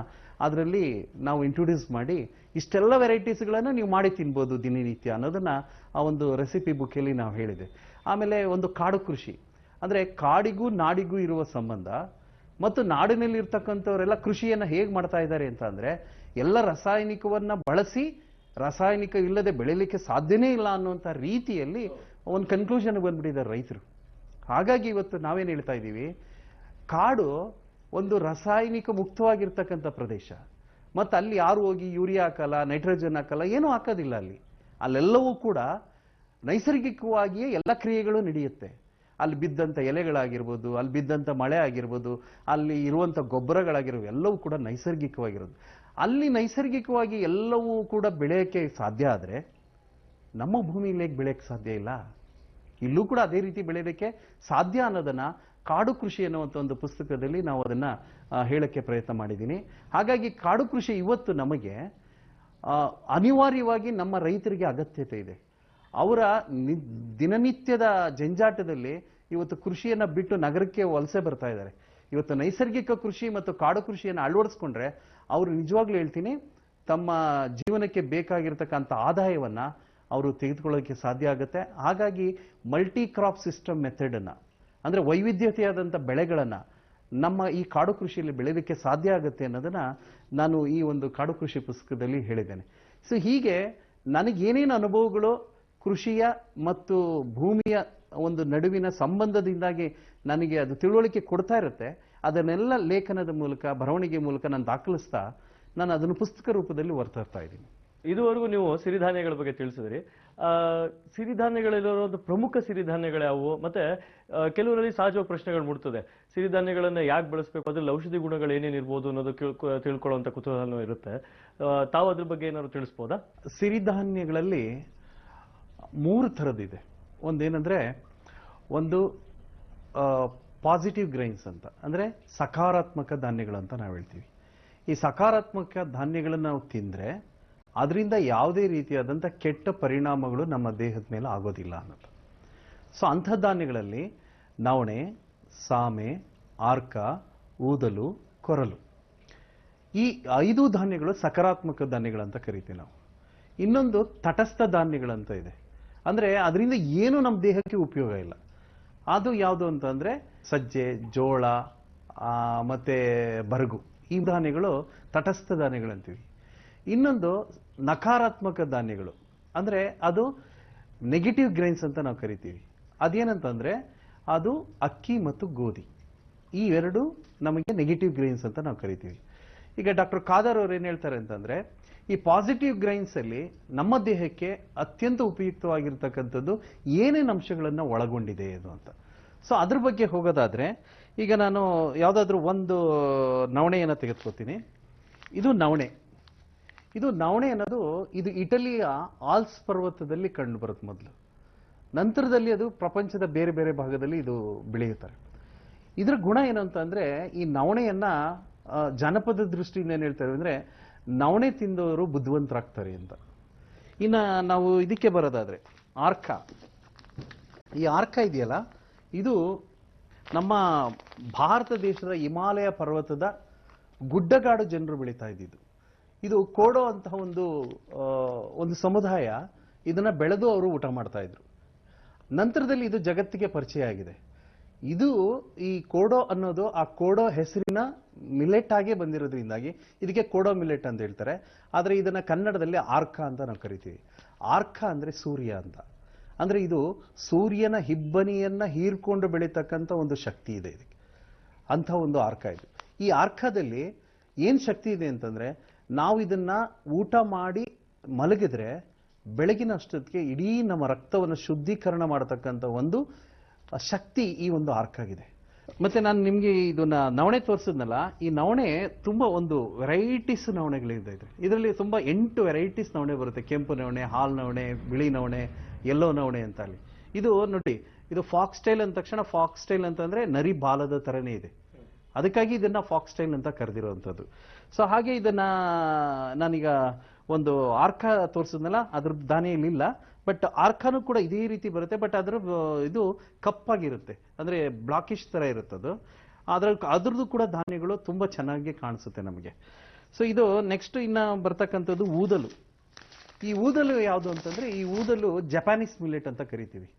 ಅದರಲ್ಲಿ ನಾವು ಇಂಟ್ರೊಡ್ಯೂಸ್ ಮಾಡಿ ಇಷ್ಟೆಲ್ಲ ವೆರೈಟೀಸ್ಗಳನ್ನು ನೀವು ಮಾಡಿ ತಿನ್ಬೋದು ದಿನನಿತ್ಯ ಅನ್ನೋದನ್ನು ಆ ಒಂದು ರೆಸಿಪಿ ಬುಕ್ಕಲ್ಲಿ ನಾವು ಹೇಳಿದೆ. ಆಮೇಲೆ ಒಂದು ಕಾಡು ಕೃಷಿ ಅಂದರೆ ಕಾಡಿಗೂ ನಾಡಿಗೂ ಇರುವ ಸಂಬಂಧ ಮತ್ತು ನಾಡಿನಲ್ಲಿ ಇರ್ತಕ್ಕಂಥವರೆಲ್ಲ ಕೃಷಿಯನ್ನು ಹೇಗೆ ಮಾಡ್ತಾ ಇದ್ದಾರೆ ಅಂತ ಅಂದರೆ ಎಲ್ಲ ರಾಸಾಯನಿಕವನ್ನು ಬಳಸಿ ರಾಸಾಯನಿಕ ಇಲ್ಲದೆ ಬೆಳೀಲಿಕ್ಕೆ ಸಾಧ್ಯನೇ ಇಲ್ಲ ಅನ್ನುವಂಥ ರೀತಿಯಲ್ಲಿ ಒಂದು ಕನ್ಕ್ಲೂಷನ್ಗೆ ಬಂದ್ಬಿಟ್ಟಿದ್ದಾರೆ ರೈತರು. ಹಾಗಾಗಿ ಇವತ್ತು ನಾವೇನು ಹೇಳ್ತಾ ಇದ್ದೀವಿ, ಕಾಡು ಒಂದು ರಾಸಾಯನಿಕ ಮುಕ್ತವಾಗಿರ್ತಕ್ಕಂಥ ಪ್ರದೇಶ. ಮತ್ತು ಅಲ್ಲಿ ಯಾರು ಹೋಗಿ ಯೂರಿಯಾ ಹಾಕಲ್ಲ, ನೈಟ್ರೋಜನ್ ಹಾಕಲ್ಲ, ಏನೂ ಹಾಕೋದಿಲ್ಲ. ಅಲ್ಲೆಲ್ಲವೂ ಕೂಡ ನೈಸರ್ಗಿಕವಾಗಿಯೇ ಎಲ್ಲ ಕ್ರಿಯೆಗಳು ನಡೆಯುತ್ತೆ. ಅಲ್ಲಿ ಬಿದ್ದಂಥ ಎಲೆಗಳಾಗಿರ್ಬೋದು, ಅಲ್ಲಿ ಬಿದ್ದಂಥ ಮಳೆ ಆಗಿರ್ಬೋದು, ಅಲ್ಲಿ ಇರುವಂಥ ಗೊಬ್ಬರಗಳಾಗಿರ್ಬೋದು, ಎಲ್ಲವೂ ಕೂಡ ನೈಸರ್ಗಿಕವಾಗಿರೋದು. ಅಲ್ಲಿ ನೈಸರ್ಗಿಕವಾಗಿ ಎಲ್ಲವೂ ಕೂಡ ಬೆಳೆಯೋಕ್ಕೆ ಸಾಧ್ಯ ಆದರೆ ನಮ್ಮ ಭೂಮಿಯಲ್ಲಿ ಹೇಗೆ ಬೆಳೆಯೋಕ್ಕೆ ಸಾಧ್ಯ ಇಲ್ಲ? ಇಲ್ಲೂ ಕೂಡ ಅದೇ ರೀತಿ ಬೆಳೆಯೋದಕ್ಕೆ ಸಾಧ್ಯ ಅನ್ನೋದನ್ನು ಕಾಡು ಕೃಷಿ ಅನ್ನುವಂಥ ಒಂದು ಪುಸ್ತಕದಲ್ಲಿ ನಾವು ಅದನ್ನು ಹೇಳೋಕ್ಕೆ ಪ್ರಯತ್ನ ಮಾಡಿದ್ದೀನಿ. ಹಾಗಾಗಿ ಕಾಡು ಕೃಷಿ ಇವತ್ತು ನಮಗೆ ಅನಿವಾರ್ಯವಾಗಿ ನಮ್ಮ ರೈತರಿಗೆ ಅಗತ್ಯತೆ ಇದೆ. ಅವರ ದಿನನಿತ್ಯದ ಜಂಜಾಟದಲ್ಲಿ ಇವತ್ತು ಕೃಷಿಯನ್ನು ಬಿಟ್ಟು ನಗರಕ್ಕೆ ವಲಸೆ ಬರ್ತಾ ಇದ್ದಾರೆ. ಇವತ್ತು ನೈಸರ್ಗಿಕ ಕೃಷಿ ಮತ್ತು ಕಾಡು ಕೃಷಿಯನ್ನು ಅಳವಡಿಸ್ಕೊಂಡ್ರೆ ಅವರು ನಿಜವಾಗ್ಲೂ ಹೇಳ್ತೀನಿ, ತಮ್ಮ ಜೀವನಕ್ಕೆ ಬೇಕಾಗಿರ್ತಕ್ಕಂಥ ಆದಾಯವನ್ನು ಅವರು ತೆಗೆದುಕೊಳ್ಳೋಕ್ಕೆ ಸಾಧ್ಯ ಆಗುತ್ತೆ. ಹಾಗಾಗಿ ಮಲ್ಟಿ ಕ್ರಾಪ್ ಸಿಸ್ಟಮ್ ಮೆಥಡನ್ನು ಅಂದರೆ ವೈವಿಧ್ಯತೆಯಾದಂಥ ಬೆಳೆಗಳನ್ನು ನಮ್ಮ ಈ ಕಾಡು ಕೃಷಿಯಲ್ಲಿ ಬೆಳೆಯೋದಕ್ಕೆ ಸಾಧ್ಯ ಆಗುತ್ತೆ ಅನ್ನೋದನ್ನು ನಾನು ಈ ಒಂದು ಕಾಡು ಕೃಷಿ ಪುಸ್ತಕದಲ್ಲಿ ಹೇಳಿದ್ದೇನೆ. ಸೊ ಹೀಗೆ ನನಗೇನೇನು ಅನುಭವಗಳು ಕೃಷಿಯ ಮತ್ತು ಭೂಮಿಯ ಒಂದು ನಡುವಿನ ಸಂಬಂಧದಿಂದಾಗಿ ನನಗೆ ಅದು ತಿಳುವಳಿಕೆ ಕೊಡ್ತಾ ಇರುತ್ತೆ. ಅದನ್ನೆಲ್ಲ ಲೇಖನದ ಮೂಲಕ, ಬರವಣಿಗೆ ಮೂಲಕ ನಾನು ದಾಖಲಿಸ್ತಾ ನಾನು ಅದನ್ನು ಪುಸ್ತಕ ರೂಪದಲ್ಲಿ ಹೊರತರ್ತಾ ಇದ್ದೀನಿ. ಇದುವರೆಗೂ ನೀವು ಸಿರಿಧಾನ್ಯಗಳ ಬಗ್ಗೆ ತಿಳಿಸಿದ್ರಿ. ಸಿರಿಧಾನ್ಯಗಳಲ್ಲಿರೋ ಒಂದು ಪ್ರಮುಖ ಸಿರಿಧಾನ್ಯಗಳು ಯಾವುವು, ಮತ್ತೆ ಕೆಲವರಲ್ಲಿ ಸಹಜವಾಗಿ ಪ್ರಶ್ನೆಗಳು ಮೂಡ್ತದೆ, ಸಿರಿಧಾನ್ಯಗಳನ್ನ ಯಾಕೆ ಬಳಸಬೇಕು, ಅದ್ರಲ್ಲಿ ಔಷಧಿ ಗುಣಗಳು ಏನೇನು ಇರ್ಬೋದು ಅನ್ನೋದು ತಿಳ್ಕೊಳ್ಳುವಂತ ಕುತೂಹಲ ಇರುತ್ತೆ. ತಾವು ಅದ್ರ ಬಗ್ಗೆ ಏನಾದ್ರು ತಿಳಿಸ್ಬೋದಾ? ಸಿರಿಧಾನ್ಯಗಳಲ್ಲಿ 3 ಥರದಿದೆ. ಒಂದೇನಂದ್ರೆ ಒಂದು ಪಾಸಿಟಿವ್ ಗ್ರೈನ್ಸ್ ಅಂತ, ಅಂದ್ರೆ ಸಕಾರಾತ್ಮಕ ಧಾನ್ಯಗಳಂತ ನಾವು ಹೇಳ್ತೀವಿ. ಈ ಸಕಾರಾತ್ಮಕ ಧಾನ್ಯಗಳನ್ನು ನಾವು ತಿಂದ್ರೆ ಅದರಿಂದ ಯಾವುದೇ ರೀತಿಯಾದಂಥ ಕೆಟ್ಟ ಪರಿಣಾಮಗಳು ನಮ್ಮ ದೇಹದ ಮೇಲೆ ಆಗೋದಿಲ್ಲ ಅನ್ನೋದು. ಸೊ ಅಂಥ ಧಾನ್ಯಗಳಲ್ಲಿ ನವಣೆ, ಸಾಮೆ, ಆರ್ಕ, ಊದಲು, ಕೊರಲು, ಈ 5 ಧಾನ್ಯಗಳು ಸಕಾರಾತ್ಮಕ ಧಾನ್ಯಗಳಂತ ಕರಿತೀವಿ ನಾವು. ಇನ್ನೊಂದು ತಟಸ್ಥ ಧಾನ್ಯಗಳಂತ ಇದೆ, ಅಂದ್ರೆ ಅದರಿಂದ ಏನು ನಮ್ಮ ದೇಹಕ್ಕೆ ಉಪಯೋಗ ಇಲ್ಲ. ಅದು ಯಾವುದು ಅಂತಂದ್ರೆ ಸಜ್ಜೆ, ಜೋಳ, ಮತ್ತೆ ಬರಗು, ಈ ಧಾನ್ಯಗಳು ತಟಸ್ಥ ಧಾನ್ಯಗಳಂತೀವಿ. ಇನ್ನೊಂದು ನಕಾರಾತ್ಮಕ ಧಾನ್ಯಗಳು, ಅಂದ್ರೆ ಅದು ನೆಗೆಟಿವ್ ಗ್ರೈನ್ಸ್ ಅಂತ ನಾವು ಕರಿತೀವಿ. ಅದೇನಂತಂದ್ರೆ ಅದು ಅಕ್ಕಿ ಮತ್ತು ಗೋಧಿ, ಈ 2 ನಮಗೆ ನೆಗೆಟಿವ್ ಗ್ರೈನ್ಸ್ ಅಂತ ನಾವು ಕರಿತೀವಿ. ಈಗ ಡಾಕ್ಟರ್ ಖಾದರ್ ಅವ್ರು ಏನ್ ಹೇಳ್ತಾರೆ ಅಂತಂದ್ರೆ, ಈ ಪಾಸಿಟಿವ್ ಗ್ರೈನ್ಸ್ ಅಲ್ಲಿ ನಮ್ಮ ದೇಹಕ್ಕೆ ಅತ್ಯಂತ ಉಪಯುಕ್ತವಾಗಿರ್ತಕ್ಕಂಥದ್ದು ಏನೇನು ಅಂಶಗಳನ್ನ ಒಳಗೊಂಡಿದೆ ಇದು ಅಂತ. ಸೊ ಅದ್ರ ಬಗ್ಗೆ ಹೋಗೋದಾದ್ರೆ, ಈಗ ನಾನು ಯಾವ್ದಾದ್ರು ಒಂದು ನವಣೆಯನ್ನ ತೆಗೆದುಕೊತೀನಿ. ಇದು ನವಣೆ. ಇದು ನವಣೆ ಅನ್ನೋದು ಇದು ಇಟಲಿಯ ಆಲ್ಸ್ ಪರ್ವತದಲ್ಲಿ ಕಂಡು ಬರುತ್ತೆ ಮೊದಲು. ನಂತರದಲ್ಲಿ ಅದು ಪ್ರಪಂಚದ ಬೇರೆ ಬೇರೆ ಭಾಗದಲ್ಲಿ ಇದು ಬೆಳೆಯುತ್ತಾರೆ. ಇದರ ಗುಣ ಏನು ಅಂತ ಅಂದ್ರೆ, ಈ ನವಣೆಯನ್ನ ಜಾನಪದ ದೃಷ್ಟಿಯಿಂದ ಏನ್ ಹೇಳ್ತಾರೆ ಅಂದ್ರೆ, ನವಣೆ ತಿಂದವರು ಬುದ್ಧಿವಂತರಾಗ್ತಾರೆ ಅಂತ. ಇನ್ನ ನಾವು ಇದಕ್ಕೆ ಬರೋದಾದ್ರೆ ಆರ್ಕ, ಈ ಆರ್ಕ ಇದೆಯಲ್ಲ, ಇದು ನಮ್ಮ ಭಾರತ ದೇಶದ ಹಿಮಾಲಯ ಪರ್ವತದ ಗುಡ್ಡಗಾಡು ಜನರು ಬೆಳೀತಾ ಇದ್ದಿದ್ದು. ಇದು ಕೋಡೋ ಅಂತಹ ಒಂದು ಸಮುದಾಯ ಇದನ್ನ ಬೆಳೆದು ಅವರು ಊಟ ಮಾಡ್ತಾ ಇದ್ರು. ನಂತರದಲ್ಲಿ ಇದು ಜಗತ್ತಿಗೆ ಪರಿಚಯ ಆಗಿದೆ. ಇದು ಈ ಕೋಡೋ ಅನ್ನೋದು ಆ ಕೋಡೋ ಹೆಸರಿನ ಮಿಲೆಟ್ ಆಗೇ ಬಂದಿರೋದ್ರಿಂದಾಗಿ ಇದಕ್ಕೆ ಕೋಡೋ ಮಿಲೆಟ್ ಅಂತ ಹೇಳ್ತಾರೆ. ಆದ್ರೆ ಇದನ್ನ ಕನ್ನಡದಲ್ಲಿ ಆರ್ಕ ಅಂತ ನಾವು ಕರಿತೀವಿ. ಆರ್ಕ ಅಂದ್ರೆ ಸೂರ್ಯ ಅಂತ. ಅಂದ್ರೆ ಇದು ಸೂರ್ಯನ ಹಿಬ್ಬನಿಯನ್ನ ಹೀರ್ಕೊಂಡು ಬೆಳೀತಕ್ಕಂಥ ಒಂದು ಶಕ್ತಿ ಇದೆ ಇದಕ್ಕೆ, ಅಂತ ಒಂದು ಆರ್ಕ ಇದು. ಈ ಆರ್ಕದಲ್ಲಿ ಏನ್ ಶಕ್ತಿ ಇದೆ ಅಂತಂದ್ರೆ, ನಾವು ಇದನ್ನ ಊಟ ಮಾಡಿ ಮಲಗಿದ್ರೆ ಬೆಳಗಿನ ಅಷ್ಟೊತ್ತಿಗೆ ಇಡೀ ನಮ್ಮ ರಕ್ತವನ್ನು ಶುದ್ಧೀಕರಣ ಮಾಡತಕ್ಕಂಥ ಒಂದು ಶಕ್ತಿ ಈ ಒಂದು ಆರ್ಕಾಗಿದೆ. ಮತ್ತೆ ನಾನು ನಿಮ್ಗೆ ಇದನ್ನ ನವಣೆ ತೋರಿಸಿದ್ನಲ್ಲ, ಈ ನವಣೆ ತುಂಬಾ ಒಂದು ವೆರೈಟೀಸ್ ನವಣೆಗಳಿದೆ. ಇದರಲ್ಲಿ ತುಂಬಾ 8 ವೆರೈಟೀಸ್ ನವಣೆ ಬರುತ್ತೆ. ಕೆಂಪು ನವಣೆ, ಹಾಲ್ ನವಣೆ, ಬಿಳಿ ನವಣೆ, ಯೆಲ್ಲೋ ನವಣೆ ಅಂತ ಅಲ್ಲಿ. ಇದು ನೋಡಿ, ಇದು ಫಾಕ್ಸ್ ಟೈಲ್ ಅಂದ ತಕ್ಷಣ, ಫಾಕ್ಸ್ ಟೈಲ್ ಅಂತಂದ್ರೆ ನರಿ ಬಾಲದ ತರನೇ ಇದೆ, ಅದಕ್ಕಾಗಿ ಇದನ್ನ ಫಾಕ್ಸ್ ಟೈಲ್ ಅಂತ ಕರೆದಿರುವಂಥದ್ದು. ಸೊ ಹಾಗೆ ಇದನ್ನ ನಾನೀಗ ಒಂದು ಆರ್ಕ ತೋರಿಸಿದ್ನಲ್ಲ, ಅದ್ರ ಧಾನ್ಯ ಇಲ್ಲಿಲ್ಲ, ಬಟ್ ಆರ್ಕಾನು ಕೂಡ ಇದೇ ರೀತಿ ಬರುತ್ತೆ. ಬಟ್ ಅದ್ರ ಇದು ಕಪ್ಪಾಗಿರುತ್ತೆ, ಅಂದ್ರೆ ಬ್ಲಾಕಿಶ್ ತರ ಇರುತ್ತದು. ಅದ್ರದ್ದು ಕೂಡ ಧಾನ್ಯಗಳು ತುಂಬಾ ಚೆನ್ನಾಗಿ ಕಾಣಿಸುತ್ತೆ ನಮಗೆ. ಸೊ ಇದು ನೆಕ್ಸ್ಟ್ ಇನ್ನ ಬರ್ತಕ್ಕಂಥದ್ದು ಊದಲು. ಈ ಊದಲು ಯಾವುದು ಅಂತಂದ್ರೆ, ಈ ಊದಲು ಜಪಾನೀಸ್ ಮಿಲೆಟ್ ಅಂತ ಕರಿತೀವಿ.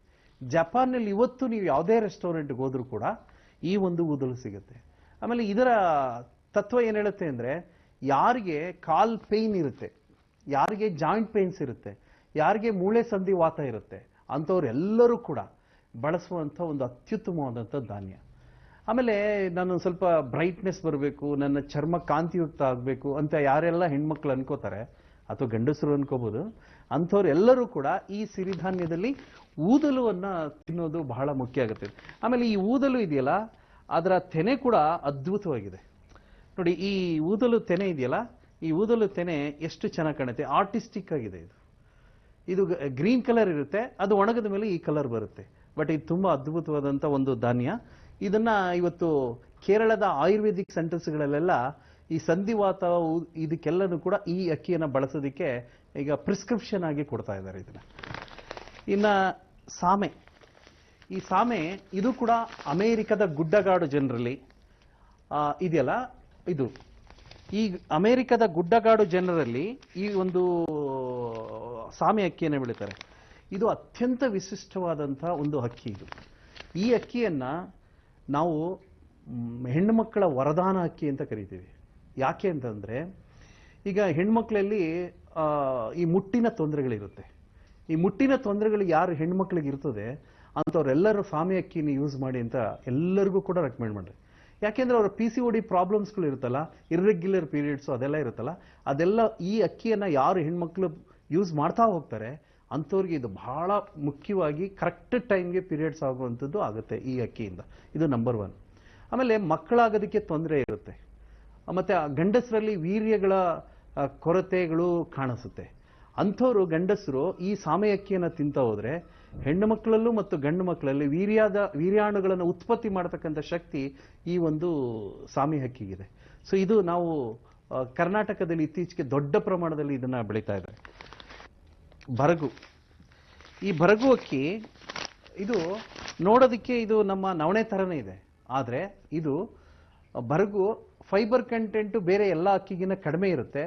ಜಪಾನ್ನಲ್ಲಿ ಇವತ್ತು ನೀವು ಯಾವುದೇ ರೆಸ್ಟೋರೆಂಟ್ಗೆ ಹೋದ್ರೂ ಕೂಡ ಈ ಒಂದು ಊದಲು ಸಿಗುತ್ತೆ. ಆಮೇಲೆ ಇದರ ತತ್ವ ಏನ್ ಹೇಳುತ್ತೆ ಅಂದ್ರೆ, ಯಾರಿಗೆ ಕಾಲ್ ಪೇನ್ ಇರುತ್ತೆ, ಯಾರಿಗೆ ಜಾಯಿಂಟ್ ಪೇನ್ಸ್ ಇರುತ್ತೆ, ಯಾರಿಗೆ ಮೂಳೆ ಸಂಧಿ ವಾತ ಇರುತ್ತೆ, ಅಂಥವ್ರೆಲ್ಲರೂ ಕೂಡ ಬಳಸುವಂಥ ಒಂದು ಅತ್ಯುತ್ತಮವಾದಂಥ ಧಾನ್ಯ. ಆಮೇಲೆ ನಾನು ಸ್ವಲ್ಪ ಬ್ರೈಟ್ನೆಸ್ ಬರಬೇಕು, ನನ್ನ ಚರ್ಮ ಕಾಂತಿಯುಕ್ತ ಆಗಬೇಕು ಅಂತ ಯಾರೆಲ್ಲ ಹೆಣ್ಮಕ್ಳು ಅನ್ಕೋತಾರೆ, ಅಥವಾ ಗಂಡಸರು ಅನ್ಕೋಬಹುದು, ಅಂಥವ್ರೆಲ್ಲರೂ ಕೂಡ ಈ ಸಿರಿಧಾನ್ಯದಲ್ಲಿ ಊದಲುವನ್ನ ತಿನ್ನೋದು ಬಹಳ ಮುಖ್ಯ ಆಗುತ್ತೆ. ಆಮೇಲೆ ಈ ಊದಲು ಇದೆಯಲ್ಲ, ಅದರ ತೆನೆ ಕೂಡ ಅದ್ಭುತವಾಗಿದೆ ನೋಡಿ. ಈ ಊದಲು ತೆನೆ ಇದೆಯಲ್ಲ, ಈ ಊದಲು ತೆನೆ ಎಷ್ಟು ಚೆನ್ನಾಗಿ ಕಾಣುತ್ತೆ, ಆರ್ಟಿಸ್ಟಿಕ್ ಆಗಿದೆ. ಇದು ಗ್ರೀನ್ ಕಲರ್ ಇರುತ್ತೆ, ಅದು ಒಣಗದ ಮೇಲೆ ಈ ಕಲರ್ ಬರುತ್ತೆ. ಬಟ್ ಇದು ತುಂಬಾ ಅದ್ಭುತವಾದಂಥ ಒಂದು ಧಾನ್ಯ. ಇದನ್ನ ಇವತ್ತು ಕೇರಳದ ಆಯುರ್ವೇದಿಕ್ ಸೆಂಟರ್ಸ್ಗಳಲ್ಲೆಲ್ಲ ಈ ಸಂಧಿವಾತ ಇದಕ್ಕೆಲ್ಲನೂ ಕೂಡ ಈ ಅಕ್ಕಿಯನ್ನ ಬಳಸೋದಕ್ಕೆ ಈಗ ಪ್ರಿಸ್ಕ್ರಿಪ್ಷನ್ ಆಗಿ ಕೊಡ್ತಾ ಇದ್ದಾರೆ ಇದನ್ನ. ಇನ್ನ ಸಾಮೆ, ಈ ಸಾಮೆ ಇದು ಕೂಡ ಅಮೆರಿಕದ ಗುಡ್ಡಗಾಡು ಜನರಲ್ಲಿ ಇದೆಯಲ್ಲ, ಇದು ಈ ಅಮೆರಿಕದ ಗುಡ್ಡಗಾಡು ಜನರಲ್ಲಿ ಈ ಒಂದು ಸಾಮೆ ಅಕ್ಕಿಯನ್ನು ಬೆಳೀತಾರೆ. ಇದು ಅತ್ಯಂತ ವಿಶಿಷ್ಟವಾದಂತಹ ಒಂದು ಅಕ್ಕಿ. ಇದು ಈ ಅಕ್ಕಿಯನ್ನ ನಾವು ಹೆಣ್ಣು ಮಕ್ಕಳ ವರದಾನ ಅಕ್ಕಿ ಅಂತ ಕರಿತೀವಿ. ಯಾಕೆ ಅಂತಂದ್ರೆ, ಈಗ ಹೆಣ್ಮಕ್ಳಲ್ಲಿ ಈ ಮುಟ್ಟಿನ ತೊಂದರೆಗಳಿರುತ್ತೆ. ಈ ಮುಟ್ಟಿನ ತೊಂದರೆಗಳು ಯಾರು ಹೆಣ್ಮಕ್ಳಿಗೆ ಇರ್ತದೆ ಅಂಥವ್ರೆಲ್ಲರೂ ಸಾಮೆ ಅಕ್ಕಿನ ಯೂಸ್ ಮಾಡಿ ಅಂತ ಎಲ್ಲರಿಗೂ ಕೂಡ ರೆಕಮೆಂಡ್ ಮಾಡ್ರಿ. ಯಾಕೆಂದ್ರೆ ಅವರ PCOD ಪ್ರಾಬ್ಲಮ್ಸ್ಗಳು ಇರುತ್ತಲ್ಲ, ಇರ್ರೆಗ್ಯುಲರ್ ಪೀರಿಯಡ್ಸು ಅದೆಲ್ಲ ಇರುತ್ತಲ್ಲ, ಅದೆಲ್ಲ ಈ ಅಕ್ಕಿಯನ್ನ ಯಾರು ಹೆಣ್ಮಕ್ಳು ಯೂಸ್ ಮಾಡ್ತಾ ಹೋಗ್ತಾರೆ ಅಂಥವ್ರಿಗೆ ಇದು ಬಹಳ ಮುಖ್ಯವಾಗಿ ಕರೆಕ್ಟ್ ಟೈಮ್ಗೆ ಪೀರಿಯಡ್ಸ್ ಆಗುವಂಥದ್ದು ಆಗುತ್ತೆ ಈ ಅಕ್ಕಿಯಿಂದ. ಇದು ನಂಬರ್ 1. ಆಮೇಲೆ ಮಕ್ಕಳಾಗೋದಕ್ಕೆ ತೊಂದರೆ ಇರುತ್ತೆ, ಮತ್ತೆ ಆ ಗಂಡಸರಲ್ಲಿ ವೀರ್ಯಗಳ ಕೊರತೆಗಳು ಕಾಣಿಸುತ್ತೆ. ಅಂಥವ್ರು ಗಂಡಸರು ಈ ಸಾಮೆ ಅಕ್ಕಿಯನ್ನು ತಿಂತ ಹೋದ್ರೆ ಹೆಣ್ಣು ಮಕ್ಕಳಲ್ಲೂ ಮತ್ತು ಗಂಡು ಮಕ್ಕಳಲ್ಲಿ ವೀರ್ಯಾಣುಗಳನ್ನು ಉತ್ಪತ್ತಿ ಮಾಡತಕ್ಕಂಥ ಶಕ್ತಿ ಈ ಒಂದು ಸಾಮೆ ಅಕ್ಕಿಗಿದೆ. ಸೊ ಇದು ನಾವು ಕರ್ನಾಟಕದಲ್ಲಿ ಇತ್ತೀಚೆಗೆ ದೊಡ್ಡ ಪ್ರಮಾಣದಲ್ಲಿ ಇದನ್ನ ಬೆಳೀತಾ ಇದ್ದಾರೆ. ಬರಗು, ಈ ಬರಗು ಅಕ್ಕಿ ಇದು ನೋಡೋದಕ್ಕೆ ಇದು ನಮ್ಮ ನವಣೆ ಥರನೇ ಇದೆ, ಆದರೆ ಇದು ಬರಗು ಫೈಬರ್ ಕಂಟೆಂಟು ಬೇರೆ ಎಲ್ಲ ಅಕ್ಕಿಗಿನ್ನ ಕಡಿಮೆ ಇರುತ್ತೆ.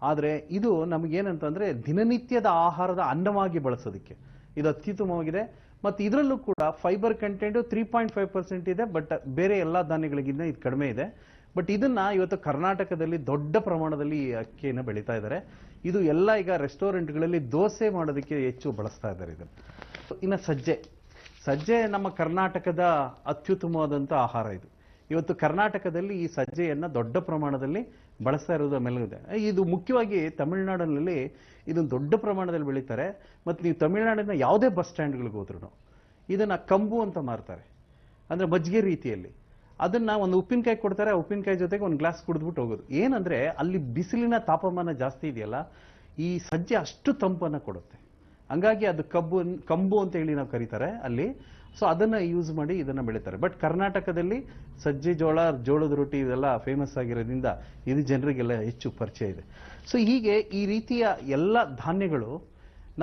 ಆದರೆ ಇದು ನಮಗೇನಂತಂದ್ರೆ ದಿನನಿತ್ಯದ ಆಹಾರದ ಅನ್ನವಾಗಿ ಬಳಸೋದಕ್ಕೆ ಇದು ಅತ್ಯುತ್ತಮವಾಗಿದೆ. ಮತ್ತು ಇದರಲ್ಲೂ ಕೂಡ ಫೈಬರ್ ಕಂಟೆಂಟು 3.5% ಇದೆ, ಬಟ್ ಬೇರೆ ಎಲ್ಲ ಧಾನ್ಯಗಳಿಗಿಂತ ಇದು ಕಡಿಮೆ ಇದೆ. ಬಟ್ ಇದನ್ನ ಇವತ್ತು ಕರ್ನಾಟಕದಲ್ಲಿ ದೊಡ್ಡ ಪ್ರಮಾಣದಲ್ಲಿ ಈ ಅಕ್ಕಿಯನ್ನು ಬೆಳೀತಾ ಇದ್ದಾರೆ. ಇದು ಎಲ್ಲ ಈಗ ರೆಸ್ಟೋರೆಂಟ್ಗಳಲ್ಲಿ ದೋಸೆ ಮಾಡೋದಕ್ಕೆ ಹೆಚ್ಚು ಬಳಸ್ತಾ ಇದ್ದಾರೆ ಇದನ್ನು. ಇನ್ನು ಸಜ್ಜೆ ನಮ್ಮ ಕರ್ನಾಟಕದ ಅತ್ಯುತ್ತಮವಾದಂಥ ಆಹಾರ ಇದು. ಇವತ್ತು ಕರ್ನಾಟಕದಲ್ಲಿ ಈ ಸಜ್ಜೆಯನ್ನು ದೊಡ್ಡ ಪ್ರಮಾಣದಲ್ಲಿ ಬಳಸ್ತಾ ಇರೋದು ಆಮೇಲೆ ಇದು ಮುಖ್ಯವಾಗಿ ತಮಿಳುನಾಡಿನಲ್ಲಿ ಇದನ್ನು ದೊಡ್ಡ ಪ್ರಮಾಣದಲ್ಲಿ ಬೆಳೀತಾರೆ. ಮತ್ತು ನೀವು ತಮಿಳುನಾಡಿನ ಯಾವುದೇ ಬಸ್ ಸ್ಟ್ಯಾಂಡ್ಗಳಿಗೆ ಹೋದ್ರೂ ಇದನ್ನು ಕಂಬು ಅಂತ ಮಾರ್ತಾರೆ, ಅಂದರೆ ಮಜ್ಜಿಗೆ ರೀತಿಯಲ್ಲಿ. ಅದನ್ನು ಒಂದು ಉಪ್ಪಿನಕಾಯಿ ಕೊಡ್ತಾರೆ, ಆ ಉಪ್ಪಿನಕಾಯಿ ಜೊತೆಗೆ ಒಂದು ಗ್ಲಾಸ್ ಕುಡಿದ್ಬಿಟ್ಟು ಹೋಗೋದು. ಏನಂದರೆ ಅಲ್ಲಿ ಬಿಸಿಲಿನ ತಾಪಮಾನ ಜಾಸ್ತಿ ಇದೆಯಲ್ಲ, ಈ ಸಜ್ಜೆ ಅಷ್ಟು ತಂಪನ್ನು ಕೊಡುತ್ತೆ. ಹಂಗಾಗಿ ಅದು ಕಂಬು ಅಂತ ಹೇಳಿ ನಾವು ಕರೀತಾರೆ ಅಲ್ಲಿ. ಸೊ ಅದನ್ನು ಯೂಸ್ ಮಾಡಿ ಇದನ್ನು ಬೆಳೀತಾರೆ. ಬಟ್ ಕರ್ನಾಟಕದಲ್ಲಿ ಸಜ್ಜೆ ಜೋಳದ ರೊಟ್ಟಿ ಇವೆಲ್ಲ ಫೇಮಸ್ ಆಗಿರೋದ್ರಿಂದ ಇದು ಜನರಿಗೆಲ್ಲ ಹೆಚ್ಚು ಪರಿಚಯ ಇದೆ. ಸೊ ಹೀಗೆ ಈ ರೀತಿಯ ಎಲ್ಲ ಧಾನ್ಯಗಳು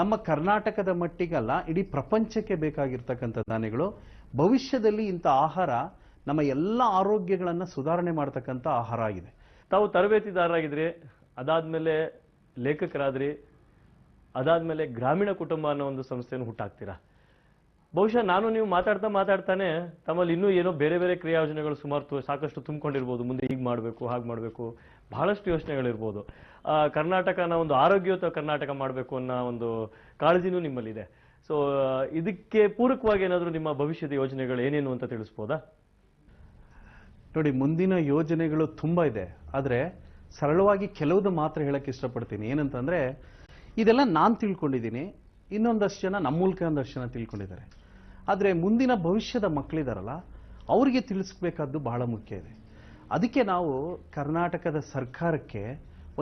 ನಮ್ಮ ಕರ್ನಾಟಕದ ಮಟ್ಟಿಗಲ್ಲ, ಇಡೀ ಪ್ರಪಂಚಕ್ಕೆ ಬೇಕಾಗಿರ್ತಕ್ಕಂಥ ಧಾನ್ಯಗಳು. ಭವಿಷ್ಯದಲ್ಲಿ ಇಂಥ ಆಹಾರ ನಮ್ಮ ಎಲ್ಲ ಆರೋಗ್ಯಗಳನ್ನು ಸುಧಾರಣೆ ಮಾಡ್ತಕ್ಕಂಥ ಆಹಾರ ಆಗಿದೆ. ತಾವು ತರಬೇತಿದಾರರಾಗಿದ್ರಿ, ಅದಾದ್ಮೇಲೆ ಲೇಖಕರಾದ್ರಿ, ಅದಾದ್ಮೇಲೆ ಗ್ರಾಮೀಣ ಕುಟುಂಬ ಅನ್ನೋ ಒಂದು ಸಂಸ್ಥೆಯನ್ನು ಹುಟ್ಟಾಕ್ತೀರಾ. ಬಹುಶಃ ನಾನು ನೀವು ಮಾತಾಡ್ತಾನೆ ತಮ್ಮಲ್ಲಿ ಇನ್ನೂ ಏನೋ ಬೇರೆ ಬೇರೆ ಕ್ರಿಯಾ ಯೋಜನೆಗಳು ಸಾಕಷ್ಟು ತುಂಬಿಕೊಂಡಿರ್ಬೋದು. ಮುಂದೆ ಹೀಗೆ ಮಾಡಬೇಕು, ಹಾಗೆ ಮಾಡಬೇಕು, ಬಹಳಷ್ಟು ಯೋಚನೆಗಳಿರ್ಬೋದು. ಕರ್ನಾಟಕನ ಒಂದು ಆರೋಗ್ಯಯುತ ಕರ್ನಾಟಕ ಮಾಡಬೇಕು ಅನ್ನೋ ಒಂದು ಕಾಳಜಿನೂ ನಿಮ್ಮಲ್ಲಿದೆ. ಸೊ ಇದಕ್ಕೆ ಪೂರಕವಾಗಿ ಏನಾದರೂ ನಿಮ್ಮ ಭವಿಷ್ಯದ ಯೋಜನೆಗಳು ಏನೇನು ಅಂತ ತಿಳಿಸ್ಬೋದಾ? ನೋಡಿ, ಮುಂದಿನ ಯೋಜನೆಗಳು ತುಂಬ ಇದೆ, ಆದರೆ ಸರಳವಾಗಿ ಕೆಲವುದು ಮಾತ್ರ ಹೇಳಕ್ಕೆ ಇಷ್ಟಪಡ್ತೀನಿ. ಏನಂತಂದ್ರೆ, ಇದೆಲ್ಲ ನಾನು ತಿಳ್ಕೊಂಡಿದ್ದೀನಿ, ಇನ್ನೊಂದಷ್ಟು ಜನ ನಮ್ಮ ಮೂಲಕ ಒಂದಷ್ಟು ಜನ ತಿಳ್ಕೊಂಡಿದ್ದಾರೆ. ಆದರೆ ಮುಂದಿನ ಭವಿಷ್ಯದ ಮಕ್ಕಳಿದಾರಲ್ಲ, ಅವರಿಗೆ ತಿಳಿಸ್ಬೇಕಾದ್ದು ಬಹಳ ಮುಖ್ಯ ಇದೆ. ಅದಕ್ಕೆ ನಾವು ಕರ್ನಾಟಕದ ಸರ್ಕಾರಕ್ಕೆ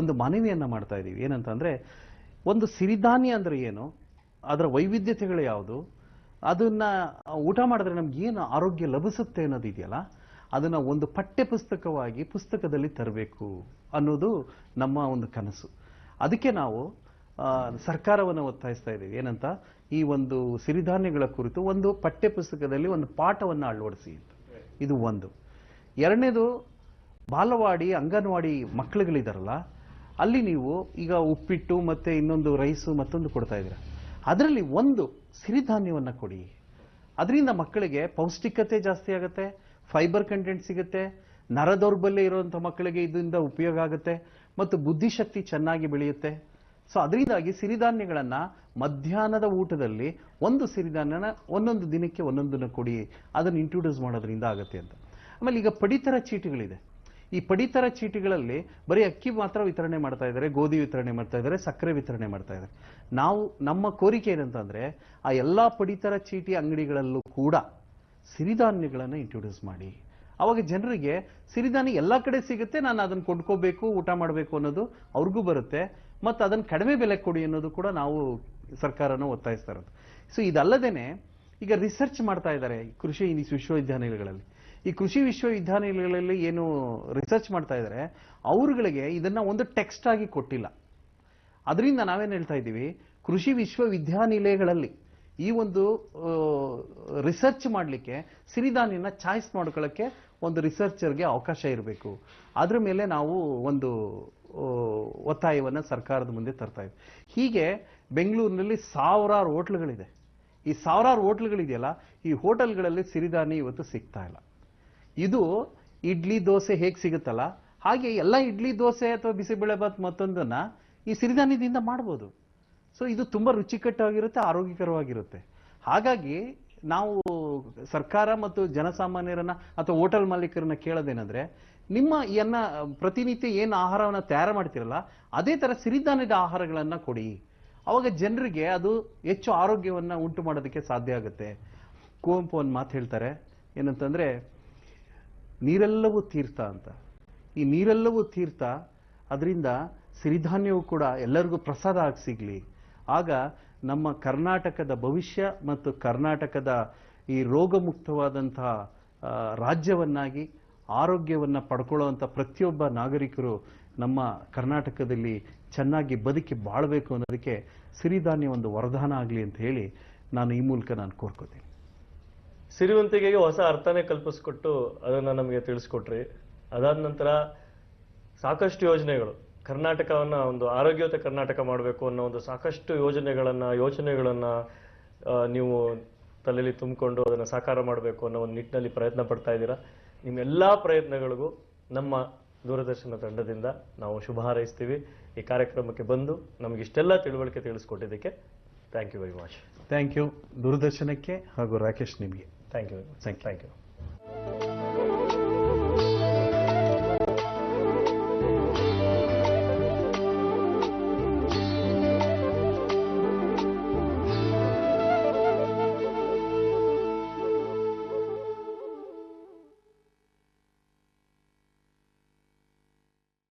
ಒಂದು ಮನವಿಯನ್ನು ಮಾಡ್ತಾ ಇದ್ದೀವಿ. ಏನಂತಂದರೆ, ಒಂದು ಸಿರಿಧಾನ್ಯ ಅಂದರೆ ಏನು, ಅದರ ವೈವಿಧ್ಯತೆಗಳು ಯಾವುದು, ಅದನ್ನು ಊಟ ಮಾಡಿದ್ರೆ ನಮ್ಗೆ ಏನು ಆರೋಗ್ಯ ಲಭಿಸುತ್ತೆ ಅನ್ನೋದಿದೆಯಲ್ಲ, ಅದನ್ನು ಒಂದು ಪಠ್ಯ ಪುಸ್ತಕದಲ್ಲಿ ತರಬೇಕು ಅನ್ನೋದು ನಮ್ಮ ಒಂದು ಕನಸು. ಅದಕ್ಕೆ ನಾವು ಸರ್ಕಾರವನ್ನು ಒತ್ತಾಯಿಸ್ತಾ ಇದ್ದೀವಿ. ಏನಂತ, ಈ ಒಂದು ಸಿರಿಧಾನ್ಯಗಳ ಕುರಿತು ಒಂದು ಪಠ್ಯ ಪುಸ್ತಕದಲ್ಲಿ ಒಂದು ಪಾಠವನ್ನು ಅಳವಡಿಸಿ ಅಂತ. ಇದು ಒಂದು. ಎರಡನೇದು, ಬಾಲವಾಡಿ ಅಂಗನವಾಡಿ ಮಕ್ಕಳುಗಳಿದಾರಲ್ಲ, ಅಲ್ಲಿ ನೀವು ಈಗ ಉಪ್ಪಿಟ್ಟು ಮತ್ತೆ ಇನ್ನೊಂದು ರೈಸು ಮತ್ತೊಂದು ಕೊಡ್ತಾ ಇದ್ದೀರಾ, ಅದರಲ್ಲಿ ಒಂದು ಸಿರಿಧಾನ್ಯವನ್ನು ಕೊಡಿ. ಅದರಿಂದ ಮಕ್ಕಳಿಗೆ ಪೌಷ್ಟಿಕತೆ ಜಾಸ್ತಿ ಆಗುತ್ತೆ, ಫೈಬರ್ ಕಂಟೆಂಟ್ ಸಿಗುತ್ತೆ, ನರ ದೌರ್ಬಲ್ಯ ಇರುವಂಥ ಮಕ್ಕಳಿಗೆ ಇದರಿಂದ ಉಪಯೋಗ ಆಗುತ್ತೆ, ಮತ್ತು ಬುದ್ಧಿಶಕ್ತಿ ಚೆನ್ನಾಗಿ ಬೆಳೆಯುತ್ತೆ. ಸೊ ಅದರಿಂದಾಗಿ ಸಿರಿಧಾನ್ಯಗಳನ್ನು ಮಧ್ಯಾಹ್ನದ ಊಟದಲ್ಲಿ ಒಂದು ಸಿರಿಧಾನ್ಯನ ಒಂದೊಂದು ದಿನಕ್ಕೆ ಒಂದೊಂದನ್ನು ಕೊಡಿ, ಅದನ್ನು ಇಂಟ್ರೊಡ್ಯೂಸ್ ಮಾಡೋದ್ರಿಂದ ಆಗುತ್ತೆ ಅಂತ. ಆಮೇಲೆ ಈಗ ಪಡಿತರ ಚೀಟಿಗಳಿದೆ. ಈ ಪಡಿತರ ಚೀಟಿಗಳಲ್ಲಿ ಬರೀ ಅಕ್ಕಿ ಮಾತ್ರ ವಿತರಣೆ ಮಾಡ್ತಾ ಇದ್ದಾರೆ, ಗೋಧಿ ವಿತರಣೆ ಮಾಡ್ತಾ ಇದ್ದಾರೆ, ಸಕ್ಕರೆ ವಿತರಣೆ ಮಾಡ್ತಾ ಇದ್ದಾರೆ. ನಮ್ಮ ಕೋರಿಕೆ ಏನಂತಂದ್ರೆ, ಆ ಎಲ್ಲ ಪಡಿತರ ಚೀಟಿ ಅಂಗಡಿಗಳಲ್ಲೂ ಕೂಡ ಸಿರಿಧಾನ್ಯಗಳನ್ನು ಇಂಟ್ರೊಡ್ಯೂಸ್ ಮಾಡಿ. ಅವಾಗ ಜನರಿಗೆ ಸಿರಿಧಾನ್ಯ ಎಲ್ಲ ಕಡೆ ಸಿಗುತ್ತೆ, ನಾನು ಅದನ್ನು ಕೊಂಡ್ಕೋಬೇಕು, ಊಟ ಮಾಡಬೇಕು ಅನ್ನೋದು ಅವ್ರಿಗೂ ಬರುತ್ತೆ, ಮತ್ತು ಅದನ್ನು ಕಡಿಮೆ ಬೆಲೆ ಕೊಡಿ ಅನ್ನೋದು ಕೂಡ ನಾವು ಸರ್ಕಾರನ ಒತ್ತಾಯಿಸ್ತಾ ಇರೋದು. ಸೊ ಇದಲ್ಲದೇನೆ ಈಗ ರಿಸರ್ಚ್ ಮಾಡ್ತಾ ಇದ್ದಾರೆ ಕೃಷಿ ವಿಶ್ವವಿದ್ಯಾನಿಲಯಗಳಲ್ಲಿ. ಈ ಕೃಷಿ ವಿಶ್ವವಿದ್ಯಾನಿಲಯಗಳಲ್ಲಿ ಏನು ರಿಸರ್ಚ್ ಮಾಡ್ತಾ ಇದ್ದಾರೆ, ಅವ್ರುಗಳಿಗೆ ಇದನ್ನ ಒಂದು ಟೆಕ್ಸ್ಟ್ ಆಗಿ ಕೊಟ್ಟಿಲ್ಲ. ಅದರಿಂದ ನಾವೇನು ಹೇಳ್ತಾ ಇದ್ದೀವಿ, ಕೃಷಿ ವಿಶ್ವವಿದ್ಯಾನಿಲಯಗಳಲ್ಲಿ ಈ ಒಂದು ರಿಸರ್ಚ್ ಮಾಡಲಿಕ್ಕೆ ಸಿರಿಧಾನ್ಯನ ಚಾಯ್ಸ್ ಮಾಡ್ಕೊಳ್ಳೋಕ್ಕೆ ಒಂದು ರಿಸರ್ಚರ್ಗೆ ಅವಕಾಶ ಇರಬೇಕು. ಅದ್ರ ಮೇಲೆ ನಾವು ಒಂದು ಒತ್ತಾಯವನ್ನು ಸರ್ಕಾರದ ಮುಂದೆ ತರ್ತಾ ಇದ್ದೀವಿ. ಹೀಗೆ ಬೆಂಗಳೂರಿನಲ್ಲಿ ಸಾವಿರಾರು ಹೋಟ್ಲುಗಳಿದೆ. ಈ ಸಾವಿರಾರು ಹೋಟ್ಲುಗಳಿದೆಯಲ್ಲ, ಈ ಹೋಟೆಲ್ಗಳಲ್ಲಿ ಸಿರಿಧಾನ್ಯ ಇವತ್ತು ಸಿಗ್ತಾ ಇಲ್ಲ. ಇದು ಇಡ್ಲಿ ದೋಸೆ ಹೇಗೆ ಸಿಗುತ್ತಲ್ಲ, ಹಾಗೆ ಎಲ್ಲ ಇಡ್ಲಿ ದೋಸೆ ಅಥವಾ ಬಿಸಿಬೇಳೆಬಾತ್ ಮತ್ತೊಂದನ್ನು ಈ ಸಿರಿಧಾನ್ಯದಿಂದ ಮಾಡ್ಬೋದು. ಸೊ ಇದು ತುಂಬ ರುಚಿಕಟ್ಟಾಗಿರುತ್ತೆ, ಆರೋಗ್ಯಕರವಾಗಿರುತ್ತೆ. ಹಾಗಾಗಿ ನಾವು ಸರ್ಕಾರ ಮತ್ತು ಜನಸಾಮಾನ್ಯರನ್ನ ಅಥವಾ ಹೋಟೆಲ್ ಮಾಲೀಕರನ್ನ ಕೇಳೋದೇನಂದ್ರೆ, ನಿಮ್ಮ ಪ್ರತಿನಿತ್ಯ ಏನು ಆಹಾರವನ್ನ ತಯಾರು ಮಾಡ್ತಿರಲ್ಲ ಅದೇ ತರ ಸಿರಿಧಾನ್ಯದ ಆಹಾರಗಳನ್ನ ಕೊಡಿ. ಅವಾಗ ಜನರಿಗೆ ಅದು ಹೆಚ್ಚು ಆರೋಗ್ಯವನ್ನ ಉಂಟು ಮಾಡೋದಕ್ಕೆ ಸಾಧ್ಯ ಆಗುತ್ತೆ. ಕುವೆಂಪು ಒಂದು ಮಾತು ಹೇಳ್ತಾರೆ, ಏನಂತಂದ್ರೆ ನೀರೆಲ್ಲವೂ ತೀರ್ಥ ಅಂತ. ಈ ನೀರೆಲ್ಲವೂ ತೀರ್ಥ, ಅದರಿಂದ ಸಿರಿಧಾನ್ಯವು ಕೂಡ ಎಲ್ಲರಿಗೂ ಪ್ರಸಾದ ಆಗಿ ಸಿಗ್ಲಿ. ಆಗ ನಮ್ಮ ಕರ್ನಾಟಕದ ಭವಿಷ್ಯ ಮತ್ತು ಕರ್ನಾಟಕದ ಈ ರೋಗಮುಕ್ತವಾದಂತಹ ರಾಜ್ಯವನ್ನಾಗಿ ಆರೋಗ್ಯವನ್ನ ಪಡ್ಕೊಳ್ಳುವಂಥ ಪ್ರತಿಯೊಬ್ಬ ನಾಗರಿಕರು ನಮ್ಮ ಕರ್ನಾಟಕದಲ್ಲಿ ಚೆನ್ನಾಗಿ ಬದುಕಿ ಬಾಳಬೇಕು ಅನ್ನೋದಕ್ಕೆ ಸಿರಿಧಾನ್ಯ ಒಂದು ವರದಾನ ಆಗಲಿ ಅಂತ ಹೇಳಿ ನಾನು ಈ ಮೂಲಕ ನಾನು ಕೋರ್ಕೋತೀನಿ. ಸಿರಿವಂತಿಕೆಗೆ ಹೊಸ ಅರ್ಥನೇ ಕಲ್ಪಿಸ್ಕೊಟ್ಟು ಅದನ್ನ ನಮಗೆ ತಿಳಿಸ್ಕೊಟ್ರಿ. ಅದಾದ ನಂತರ ಸಾಕಷ್ಟು ಯೋಜನೆಗಳು, ಕರ್ನಾಟಕವನ್ನ ಒಂದು ಆರೋಗ್ಯಯುತ ಕರ್ನಾಟಕ ಮಾಡಬೇಕು ಅನ್ನೋ ಒಂದು ಸಾಕಷ್ಟು ಯೋಚನೆಗಳನ್ನ ನೀವು ತಲೆಯಲ್ಲಿ ತುಂಬಿಕೊಂಡು ಅದನ್ನು ಸಾಕಾರ ಮಾಡಬೇಕು ಅನ್ನೋ ಒಂದು ನಿಟ್ಟಿನಲ್ಲಿ ಪ್ರಯತ್ನ ಪಡ್ತಾ ಇದ್ದೀರಾ. ನಿಮ್ಮೆಲ್ಲಾ ಪ್ರಯತ್ನಗಳಿಗೂ ನಮ್ಮ ದೂರದರ್ಶನ ತಂಡದಿಂದ ನಾವು ಶುಭ ಹಾರೈಸ್ತೀವಿ. ಈ ಕಾರ್ಯಕ್ರಮಕ್ಕೆ ಬಂದು ನಮಗಿಷ್ಟೆಲ್ಲ ತಿಳುವಳಿಕೆ ತಿಳಿಸ್ಕೊಟ್ಟಿದ್ದಕ್ಕೆ thank you very much. Thank you ದೂರದರ್ಶನಕ್ಕೆ ಹಾಗೂ ರಾಕೇಶ್ ನಿಮಗೆ. Thank you very much. Thank you.